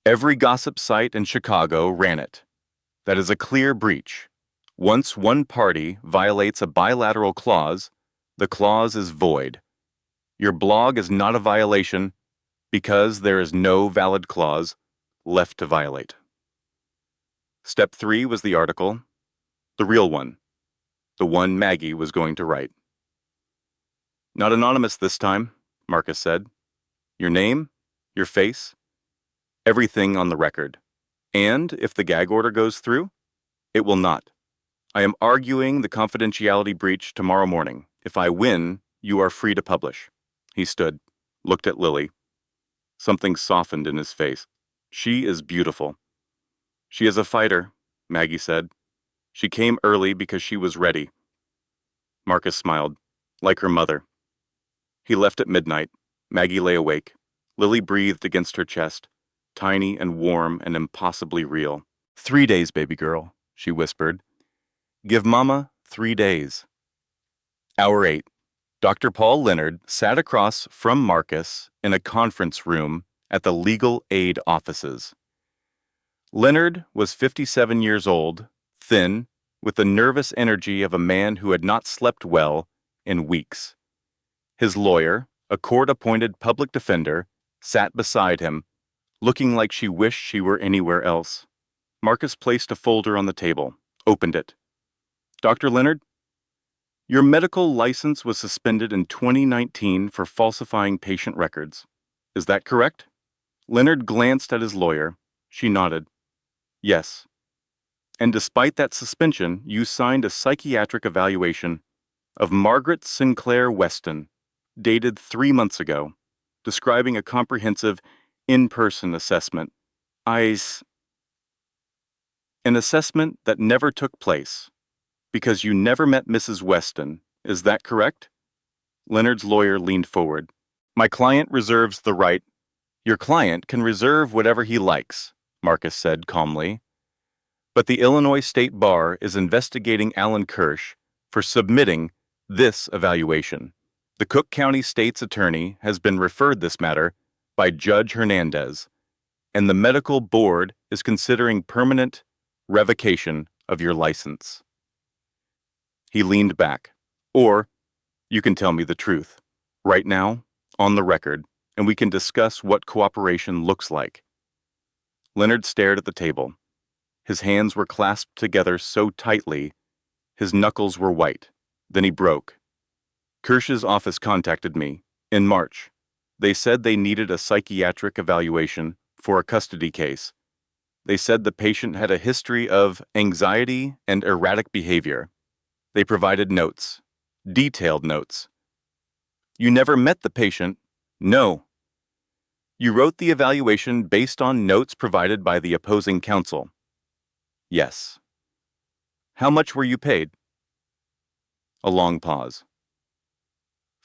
Every gossip site in Chicago ran it. That is a clear breach. Once one party violates a bilateral clause, the clause is void. Your blog is not a violation because there is no valid clause left to violate. Step 3 was the article, the real one, the one Maggie was going to write. Not anonymous this time, Marcus said. Your name, your face, everything on the record. And if the gag order goes through, it will not. I am arguing the confidentiality breach tomorrow morning. If I win, you are free to publish. He stood, looked at Lily. Something softened in his face. She is beautiful. She is a fighter, Maggie said. She came early because she was ready. Marcus smiled, like her mother. He left at midnight. Maggie lay awake. Lily breathed against her chest, tiny and warm and impossibly real. 3 days, baby girl, she whispered. Give Mama 3 days. Hour 8. Dr. Paul Leonard sat across from Marcus in a conference room at the legal aid offices. Leonard was 57 years old, thin, with the nervous energy of a man who had not slept well in weeks. His lawyer, a court-appointed public defender, sat beside him, looking like she wished she were anywhere else. Marcus placed a folder on the table, opened it. Dr. Leonard, your medical license was suspended in 2019 for falsifying patient records. Is that correct? Leonard glanced at his lawyer. She nodded. Yes. And despite that suspension, you signed a psychiatric evaluation of Margaret Sinclair Weston, dated 3 months ago, describing a comprehensive in-person assessment. An assessment that never took place, because you never met Mrs. Weston. Is that correct? Leonard's lawyer leaned forward. My client reserves the right. Your client can reserve whatever he likes, Marcus said calmly. But the Illinois State Bar is investigating Alan Kirsch for submitting this evaluation. The Cook County State's Attorney has been referred this matter by Judge Hernandez, and the medical board is considering permanent revocation of your license. He leaned back. Or, you can tell me the truth, right now, on the record, and we can discuss what cooperation looks like. Leonard stared at the table. His hands were clasped together so tightly, his knuckles were white. Then he broke. Kirsch's office contacted me in March. They said they needed a psychiatric evaluation for a custody case. They said the patient had a history of anxiety and erratic behavior. They provided notes, detailed notes. You never met the patient? No. You wrote the evaluation based on notes provided by the opposing counsel? Yes. How much were you paid? A long pause.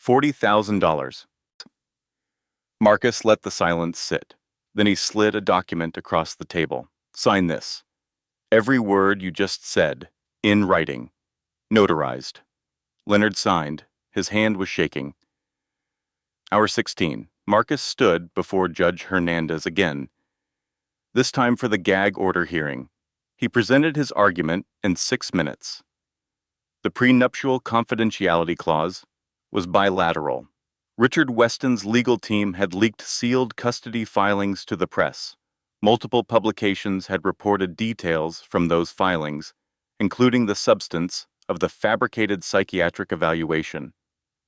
$40,000. Marcus let the silence sit. Then he slid a document across the table. Sign this. Every word you just said, in writing. Notarized. Leonard signed. His hand was shaking. Hour 16. Marcus stood before Judge Hernandez again, this time for the gag order hearing. He presented his argument in 6 minutes. The prenuptial confidentiality clause was bilateral. Richard Weston's legal team had leaked sealed custody filings to the press. Multiple publications had reported details from those filings, including the substance of the fabricated psychiatric evaluation.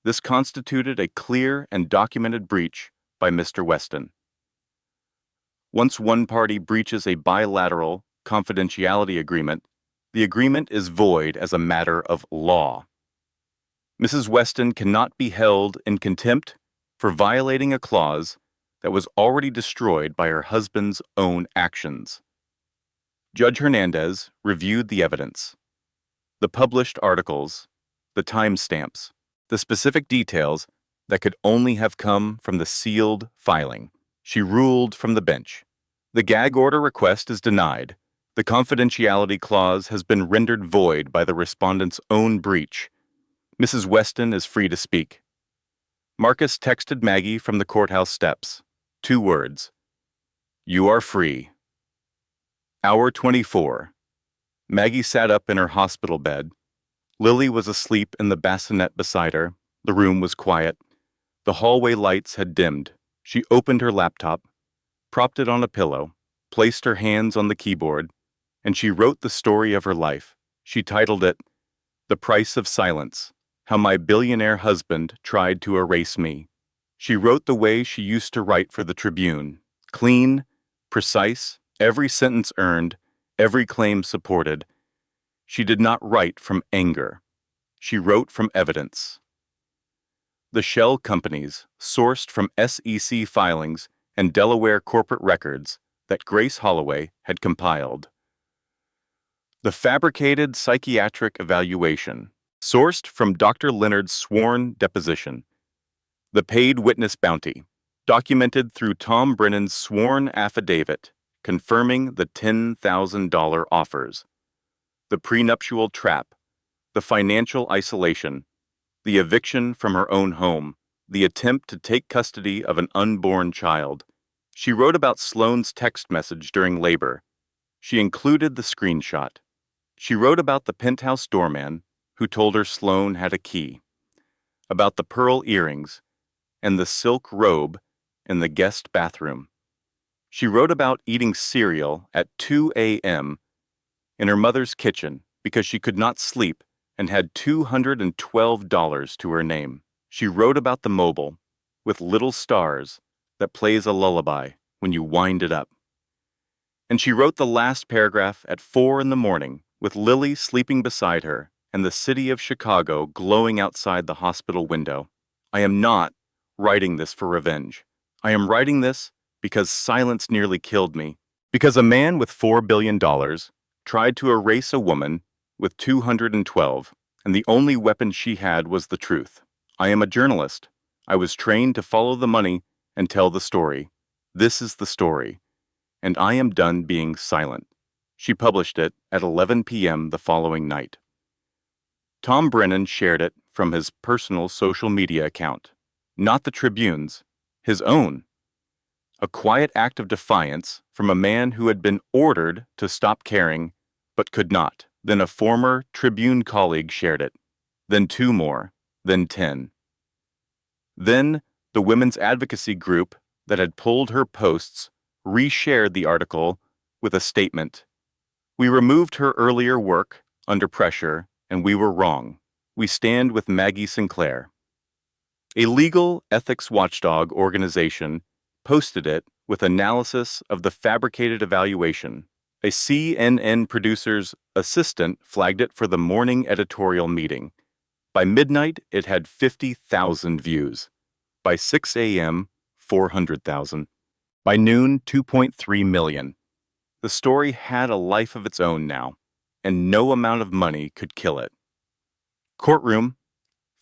This constituted a clear and documented breach by Mr. Weston. Once one party breaches a bilateral confidentiality agreement, the agreement is void as a matter of law. Mrs. Weston cannot be held in contempt for violating a clause that was already destroyed by her husband's own actions. Judge Hernandez reviewed the evidence, the published articles, the timestamps, the specific details that could only have come from the sealed filing. She ruled from the bench. The gag order request is denied. The confidentiality clause has been rendered void by the respondent's own breach. Mrs. Weston is free to speak. Marcus texted Maggie from the courthouse steps. 2 words. You are free. Hour 24. Maggie sat up in her hospital bed. Lily was asleep in the bassinet beside her. The room was quiet. The hallway lights had dimmed. She opened her laptop, propped it on a pillow, placed her hands on the keyboard, and she wrote the story of her life. She titled it, The Price of Silence, How My Billionaire Husband Tried to Erase Me. She wrote the way she used to write for the Tribune, clean, precise, every sentence earned, every claim supported. She did not write from anger. She wrote from evidence. The shell companies, sourced from SEC filings and Delaware corporate records that Grace Holloway had compiled. The fabricated psychiatric evaluation, sourced from Dr. Leonard's sworn deposition. The paid witness bounty, documented through Tom Brennan's sworn affidavit, confirming the $10,000 offers. The prenuptial trap, the financial isolation, the eviction from her own home, the attempt to take custody of an unborn child. She wrote about Sloane's text message during labor. She included the screenshot. She wrote about the penthouse doorman who told her Sloane had a key, about the pearl earrings and the silk robe in the guest bathroom. She wrote about eating cereal at 2 a.m. in her mother's kitchen because she could not sleep and had $212 to her name. She wrote about the mobile, with little stars, that plays a lullaby when you wind it up. And she wrote the last paragraph at 4 a.m, with Lily sleeping beside her and the city of Chicago glowing outside the hospital window. I am not writing this for revenge. I am writing this because silence nearly killed me. Because a man with $4 billion tried to erase a woman with 212, and the only weapon she had was the truth. I am a journalist. I was trained to follow the money and tell the story. This is the story, and I am done being silent. She published it at 11 p.m. the following night. Tom Brennan shared it from his personal social media account, not the Tribune's, his own. A quiet act of defiance from a man who had been ordered to stop caring, but could not. Then a former Tribune colleague shared it. Then 2 more. Then 10. Then the women's advocacy group that had pulled her posts reshared the article with a statement. We removed her earlier work under pressure, and we were wrong. We stand with Maggie Sinclair. A legal ethics watchdog organization posted it with analysis of the fabricated evaluation. A CNN producer's assistant flagged it for the morning editorial meeting. By midnight, it had 50,000 views. By 6 a.m., 400,000. By noon, 2.3 million. The story had a life of its own now, and no amount of money could kill it. Courtroom,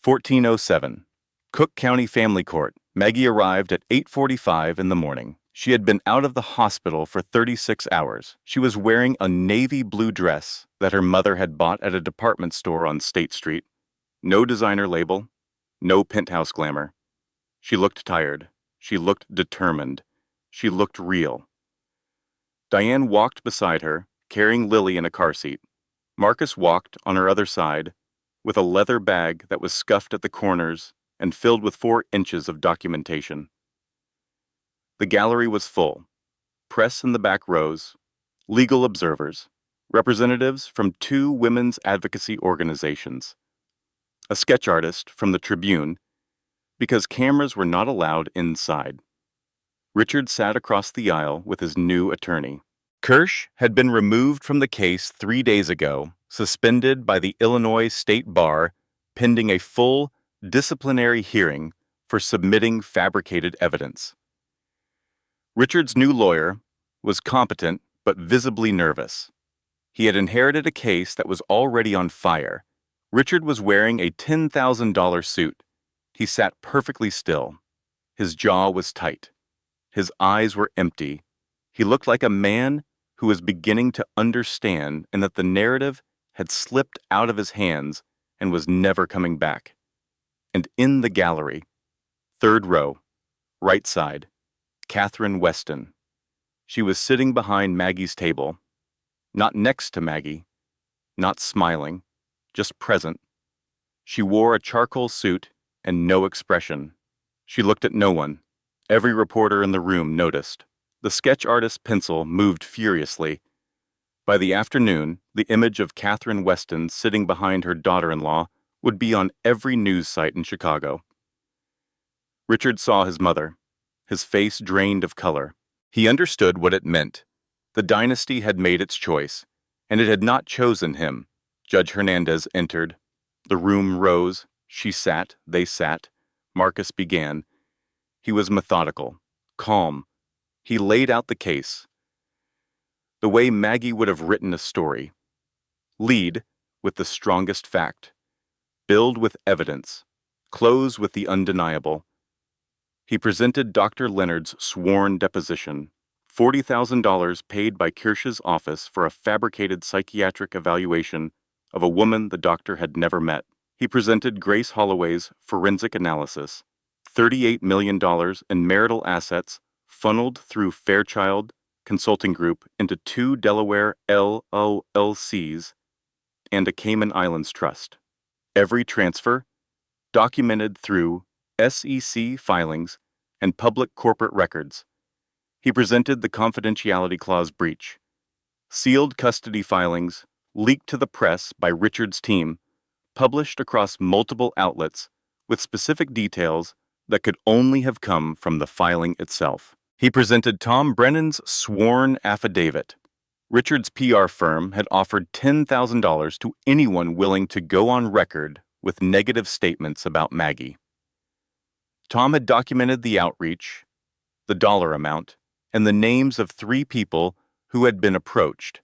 1407. Cook County Family Court. Maggie arrived at 8:45 in the morning. She had been out of the hospital for 36 hours. She was wearing a navy blue dress that her mother had bought at a department store on State Street. No designer label, no penthouse glamour. She looked tired. She looked determined. She looked real. Diane walked beside her, carrying Lily in a car seat. Marcus walked on her other side, with a leather bag that was scuffed at the corners and filled with 4 inches of documentation. The gallery was full. Press in the back rows, legal observers, representatives from 2 women's advocacy organizations, a sketch artist from the Tribune, because cameras were not allowed inside. Richard sat across the aisle with his new attorney. Kirsch had been removed from the case 3 days ago, suspended by the Illinois State Bar, pending a full disciplinary hearing for submitting fabricated evidence. Richard's new lawyer was competent but visibly nervous. He had inherited a case that was already on fire. Richard was wearing a $10,000 suit. He sat perfectly still. His jaw was tight. His eyes were empty. He looked like a man who was beginning to understand and that the narrative had slipped out of his hands and was never coming back. And in the gallery, third row, right side, Catherine Weston. She was sitting behind Maggie's table, not next to Maggie, not smiling, just present. She wore a charcoal suit and no expression. She looked at no one. Every reporter in the room noticed. The sketch artist's pencil moved furiously. By the afternoon, the image of Catherine Weston sitting behind her daughter-in-law would be on every news site in Chicago. Richard saw his mother, his face drained of color. He understood what it meant. The dynasty had made its choice, and it had not chosen him. Judge Hernandez entered. The room rose. She sat. They sat. Marcus began. He was methodical, calm. He laid out the case, the way Maggie would have written a story. Lead with the strongest fact. Build with evidence. Close with the undeniable. He presented Dr. Leonard's sworn deposition, $40,000 paid by Kirsch's office for a fabricated psychiatric evaluation of a woman the doctor had never met. He presented Grace Holloway's forensic analysis, $38 million in marital assets funneled through Fairchild Consulting Group into 2 Delaware LLCs and a Cayman Islands trust. Every transfer, documented through SEC filings and public corporate records. He presented the confidentiality clause breach. Sealed custody filings, leaked to the press by Richard's team, published across multiple outlets with specific details that could only have come from the filing itself. He presented Tom Brennan's sworn affidavit. Richard's PR firm had offered $10,000 to anyone willing to go on record with negative statements about Maggie. Tom had documented the outreach, the dollar amount, and the names of 3 people who had been approached.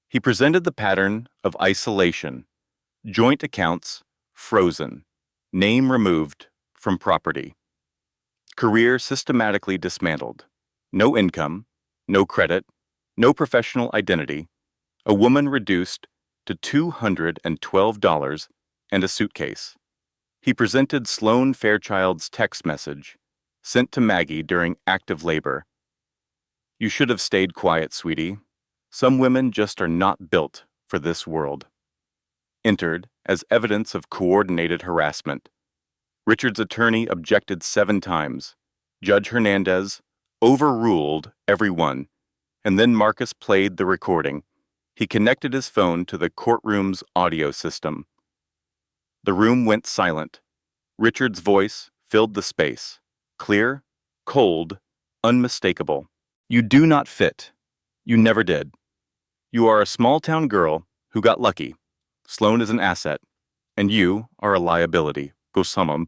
He presented the pattern of isolation, joint accounts frozen, name removed from property, career systematically dismantled, no income, no credit, no professional identity, a woman reduced to $212 and a suitcase. He presented Sloane Fairchild's text message, sent to Maggie during active labor. "You should have stayed quiet, sweetie. Some women just are not built for this world." Entered as evidence of coordinated harassment. Richard's attorney objected 7 times. Judge Hernandez overruled every one, and then Marcus played the recording. He connected his phone to the courtroom's audio system. The room went silent. Richard's voice filled the space. Clear, cold, unmistakable. "You do not fit. You never did. You are a small-town girl who got lucky. Sloane is an asset, and you are a liability. Go summum."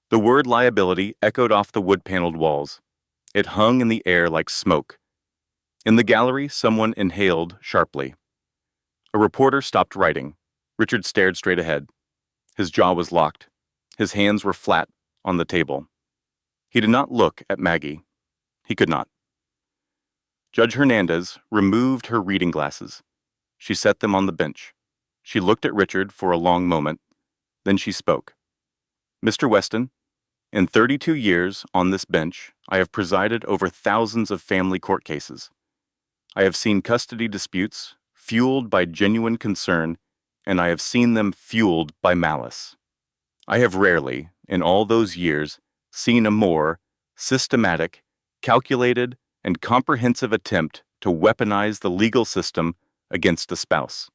The word liability echoed off the wood-paneled walls. It hung in the air like smoke. In the gallery, someone inhaled sharply. A reporter stopped writing. Richard stared straight ahead. His jaw was locked. His hands were flat on the table. He did not look at Maggie. He could not. Judge Hernandez removed her reading glasses. She set them on the bench. She looked at Richard for a long moment. Then she spoke. "Mr. Weston, in 32 years on this bench, I have presided over thousands of family court cases. I have seen custody disputes fueled by genuine concern, and I have seen them fueled by malice. I have rarely, in all those years, seen a more systematic, calculated, and comprehensive attempt to weaponize the legal system against a spouse."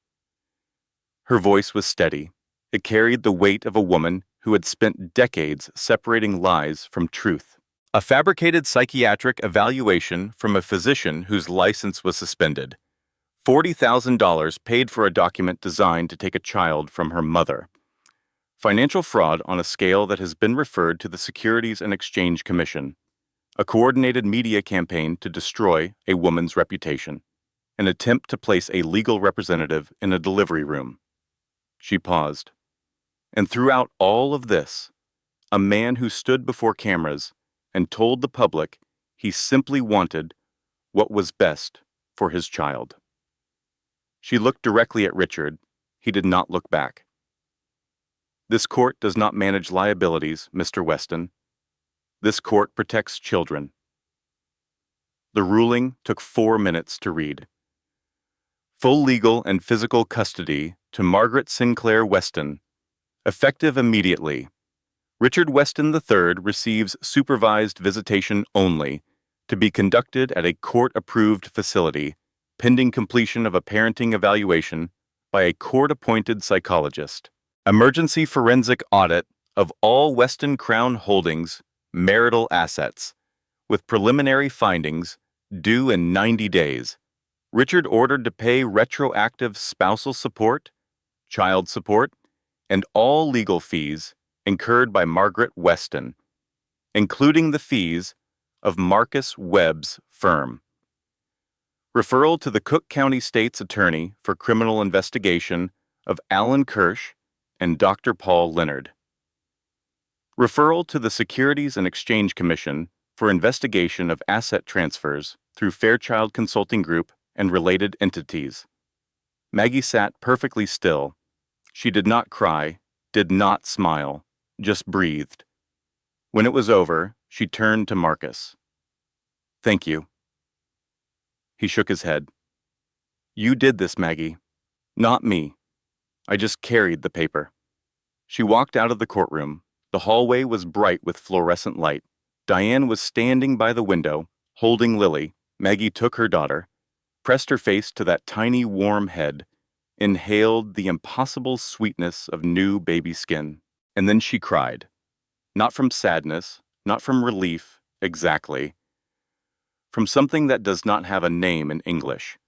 Her voice was steady. It carried the weight of a woman who had spent decades separating lies from truth. A fabricated psychiatric evaluation from a physician whose license was suspended. $40,000 paid for a document designed to take a child from her mother. Financial fraud on a scale that has been referred to the Securities and Exchange Commission. A coordinated media campaign to destroy a woman's reputation. An attempt to place a legal representative in a delivery room. She paused. And throughout all of this, a man who stood before cameras and told the public he simply wanted what was best for his child. She looked directly at Richard. He did not look back. This court does not manage liabilities, Mr. Weston. This court protects children. The ruling took 4 minutes to read. Full legal and physical custody to Margaret Sinclair Weston, effective immediately. Richard Weston III receives supervised visitation only, to be conducted at a court-approved facility, pending completion of a parenting evaluation by a court-appointed psychologist. Emergency forensic audit of all Weston Crown Holdings marital assets, with preliminary findings due in 90 days. Richard ordered to pay retroactive spousal support, child support, and all legal fees incurred by Margaret Weston, including the fees of Marcus Webb's firm. Referral to the Cook County State's Attorney for Criminal Investigation of Alan Kirsch and Dr. Paul Leonard. Referral to the Securities and Exchange Commission for investigation of asset transfers through Fairchild Consulting Group and related entities. Maggie sat perfectly still. She did not cry, did not smile, just breathed. When it was over, she turned to Marcus. "Thank you." He shook his head. "You did this, Maggie. Not me. I just carried the paper." She walked out of the courtroom. The hallway was bright with fluorescent light. Diane was standing by the window, holding Lily. Maggie took her daughter, pressed her face to that tiny warm head, inhaled the impossible sweetness of new baby skin. And then she cried. Not from sadness, not from relief, exactly. From something that does not have a name in English.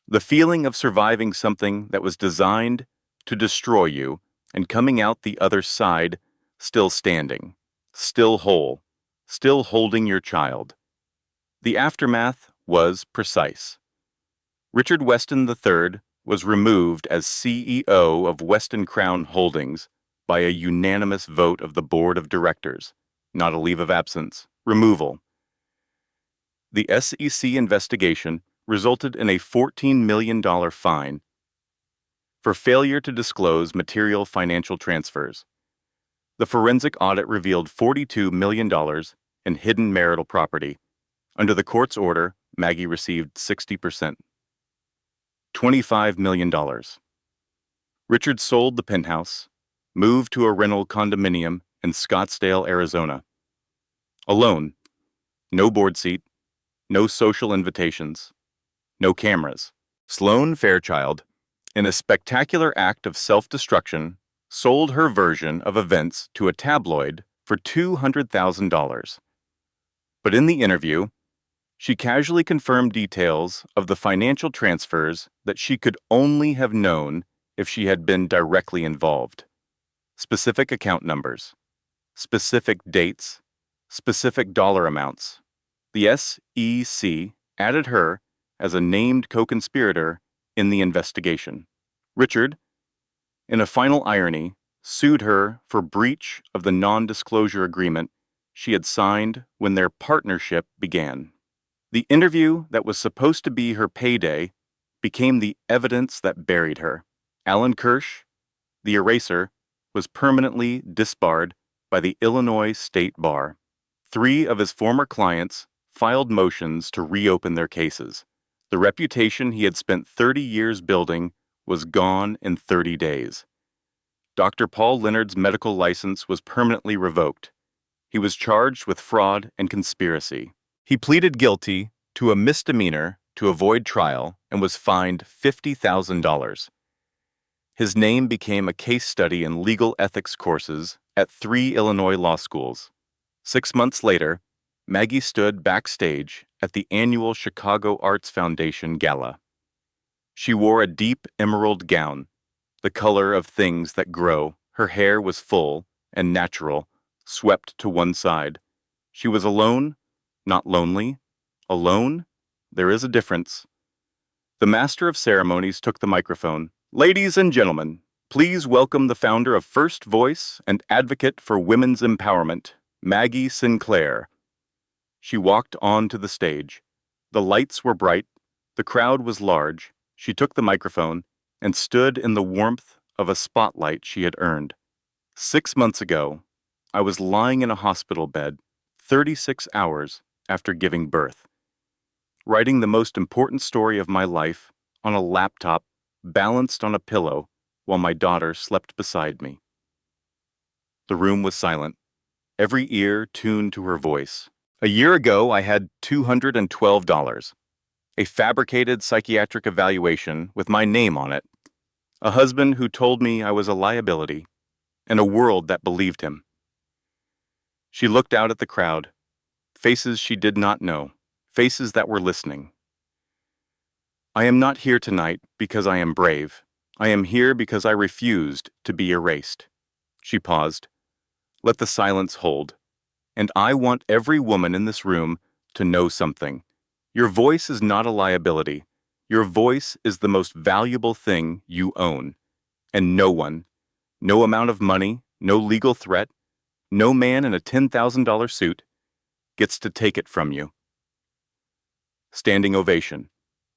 The feeling of surviving something that was designed to destroy you and coming out the other side, still standing, still whole, still holding your child. The aftermath was precise. Richard Weston III was removed as CEO of Weston Crown Holdings by a unanimous vote of the board of directors, not a leave of absence, removal. The SEC investigation resulted in a $14 million fine for failure to disclose material financial transfers. The forensic audit revealed $42 million in hidden marital property. Under the court's order, Maggie received 60%. $25 million. Richard sold the penthouse, moved to a rental condominium in Scottsdale, Arizona. Alone. No board seat. No social invitations. No cameras. Sloane Fairchild, in a spectacular act of self-destruction, sold her version of events to a tabloid for $200,000. But in the interview, she casually confirmed details of the financial transfers that she could only have known if she had been directly involved. Specific account numbers, specific dates, specific dollar amounts. The SEC added her as a named co-conspirator in the investigation. Richard, in a final irony, sued her for breach of the non-disclosure agreement she had signed when their partnership began. The interview that was supposed to be her payday became the evidence that buried her. Alan Kirsch, the eraser, was permanently disbarred by the Illinois State Bar. 3 of his former clients filed motions to reopen their cases. The reputation he had spent 30 years building was gone in 30 days. Dr. Paul Leonard's medical license was permanently revoked. He was charged with fraud and conspiracy. He pleaded guilty to a misdemeanor to avoid trial and was fined $50,000. His name became a case study in legal ethics courses at 3 Illinois law schools. 6 months later, Maggie stood backstage at the annual Chicago Arts Foundation Gala. She wore a deep emerald gown, the color of things that grow. Her hair was full and natural, swept to one side. She was alone, not lonely. Alone? There is a difference. The master of ceremonies took the microphone. "Ladies and gentlemen, please welcome the founder of First Voice and advocate for women's empowerment, Maggie Sinclair." She walked onto the stage. The lights were bright, the crowd was large. She took the microphone and stood in the warmth of a spotlight she had earned. 6 months ago, I was lying in a hospital bed, 36 hours after giving birth, writing the most important story of my life on a laptop balanced on a pillow while my daughter slept beside me. The room was silent, every ear tuned to her voice. A year ago, I had $212, a fabricated psychiatric evaluation with my name on it, a husband who told me I was a liability, and a world that believed him. She looked out at the crowd, faces she did not know, faces that were listening. I am not here tonight because I am brave. I am here because I refused to be erased. She paused. Let the silence hold. And I want every woman in this room to know something. Your voice is not a liability. Your voice is the most valuable thing you own. And no one, no amount of money, no legal threat, no man in a $10,000 suit gets to take it from you. Standing ovation.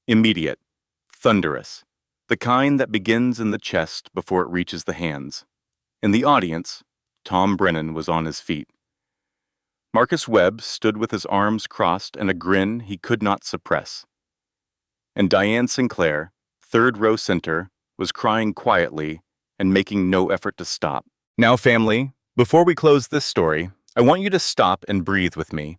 Immediate. Thunderous. The kind that begins in the chest before it reaches the hands. In the audience, Tom Brennan was on his feet. Marcus Webb stood with his arms crossed and a grin he could not suppress. And Diane Sinclair, third row center, was crying quietly and making no effort to stop. Now, family, before we close this story, I want you to stop and breathe with me,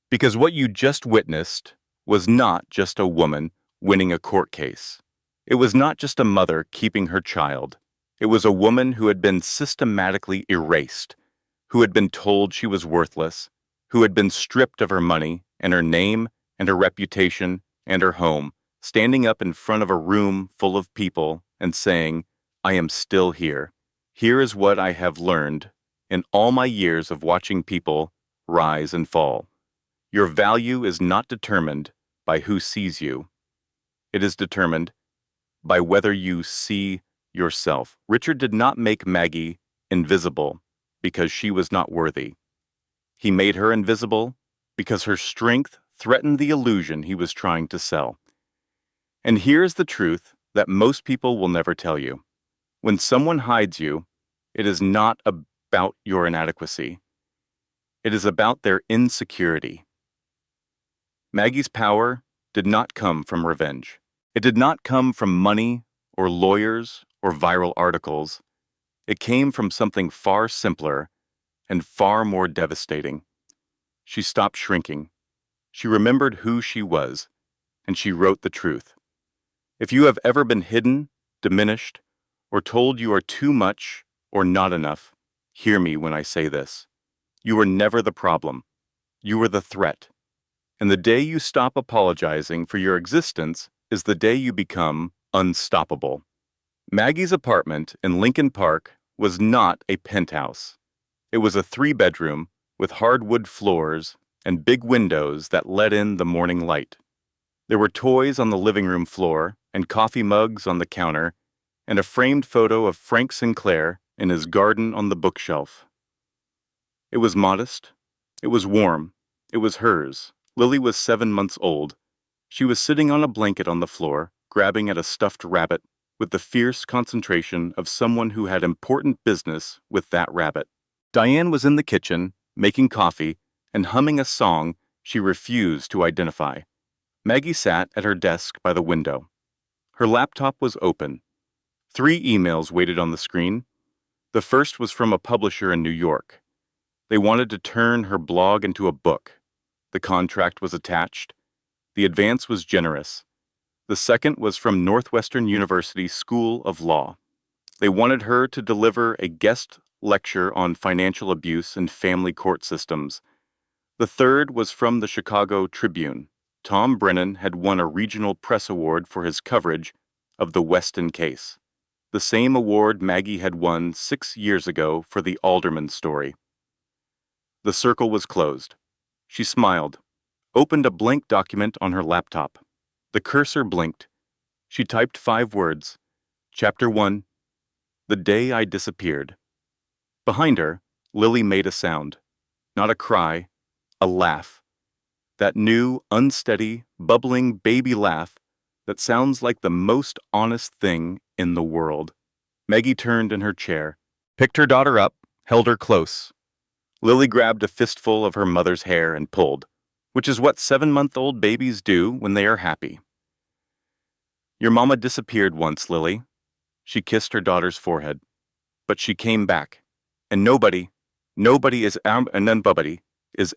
because what you just witnessed was not just a woman winning a court case. It was not just a mother keeping her child. It was a woman who had been systematically erased, who had been told she was worthless, who had been stripped of her money and her name and her reputation and her home, standing up in front of a room full of people and saying, I am still here. Here is what I have learned in all my years of watching people rise and fall. Your value is not determined by who sees you. It is determined by whether you see yourself. Richard did not make Maggie invisible because she was not worthy. He made her invisible because her strength threatened the illusion he was trying to sell. And here's the truth that most people will never tell you. When someone hides you, it is not about your inadequacy. It is about their insecurity. Maggie's power did not come from revenge. It did not come from money or lawyers or viral articles. It came from something far simpler and far more devastating. She stopped shrinking. She remembered who she was, and she wrote the truth. If you have ever been hidden, diminished, or told you are too much or not enough, hear me when I say this. You were never the problem. You were the threat. And the day you stop apologizing for your existence is the day you become unstoppable. Maggie's apartment in Lincoln Park was not a penthouse. It was a 3-bedroom with hardwood floors and big windows that let in the morning light. There were toys on the living room floor and coffee mugs on the counter and a framed photo of Frank Sinclair in his garden on the bookshelf. It was modest. It was warm. It was hers. Lily was 7 months old. She was sitting on a blanket on the floor, grabbing at a stuffed rabbit with the fierce concentration of someone who had important business with that rabbit. Diane was in the kitchen, making coffee and humming a song she refused to identify. Maggie sat at her desk by the window. Her laptop was open. 3 emails waited on the screen. The first was from a publisher in New York. They wanted to turn her blog into a book. The contract was attached. The advance was generous. The second was from Northwestern University School of Law. They wanted her to deliver a guest lecture on financial abuse and family court systems. The third was from the Chicago Tribune. Tom Brennan had won a regional press award for his coverage of the Weston case, the same award Maggie had won 6 years ago for the Alderman story. The circle was closed. She smiled, opened a blank document on her laptop. The cursor blinked. She typed 5 words. Chapter 1, The Day I Disappeared. Behind her, Lily made a sound. Not a cry, a laugh. That new, unsteady, bubbling baby laugh that sounds like the most honest thing in the world. Maggie turned in her chair, picked her daughter up, held her close. Lily grabbed a fistful of her mother's hair and pulled, which is what 7-month-old babies do when they are happy. Your mama disappeared once, Lily. She kissed her daughter's forehead. But she came back, and nobody is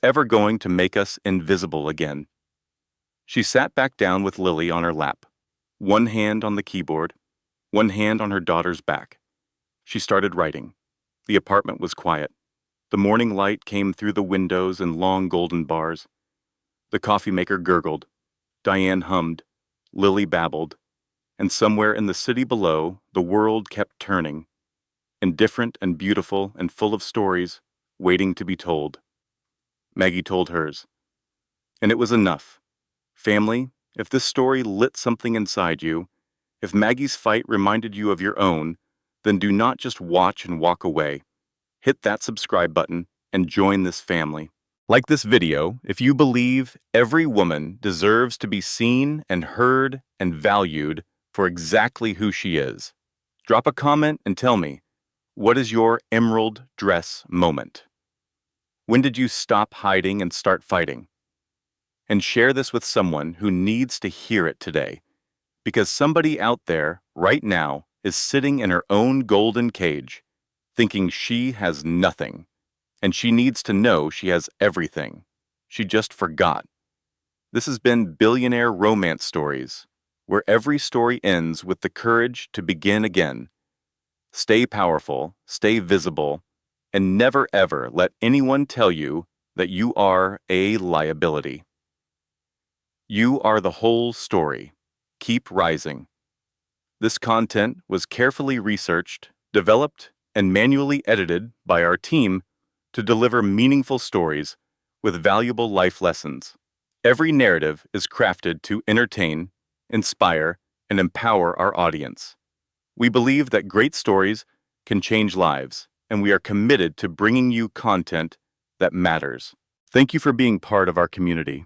ever going to make us invisible again. She sat back down with Lily on her lap, one hand on the keyboard, one hand on her daughter's back. She started writing. The apartment was quiet. The morning light came through the windows in long golden bars. The coffee maker gurgled. Diane hummed. Lily babbled. And somewhere in the city below, the world kept turning, indifferent and beautiful and full of stories, waiting to be told. Maggie told hers. And it was enough. Family, if this story lit something inside you, if Maggie's fight reminded you of your own, then do not just watch and walk away. Hit that subscribe button and join this family. Like this video if you believe every woman deserves to be seen and heard and valued for exactly who she is. Drop a comment and tell me, what is your emerald dress moment? When did you stop hiding and start fighting? And share this with someone who needs to hear it today, because somebody out there right now is sitting in her own golden cage, thinking she has nothing, and she needs to know she has everything. She just forgot. This has been Billionaire Romance Stories, where every story ends with the courage to begin again. Stay powerful, stay visible, and never ever let anyone tell you that you are a liability. You are the whole story. Keep rising. This content was carefully researched, developed, and manually edited by our team to deliver meaningful stories with valuable life lessons. Every narrative is crafted to entertain, inspire, and empower our audience. We believe that great stories can change lives, and we are committed to bringing you content that matters. Thank you for being part of our community.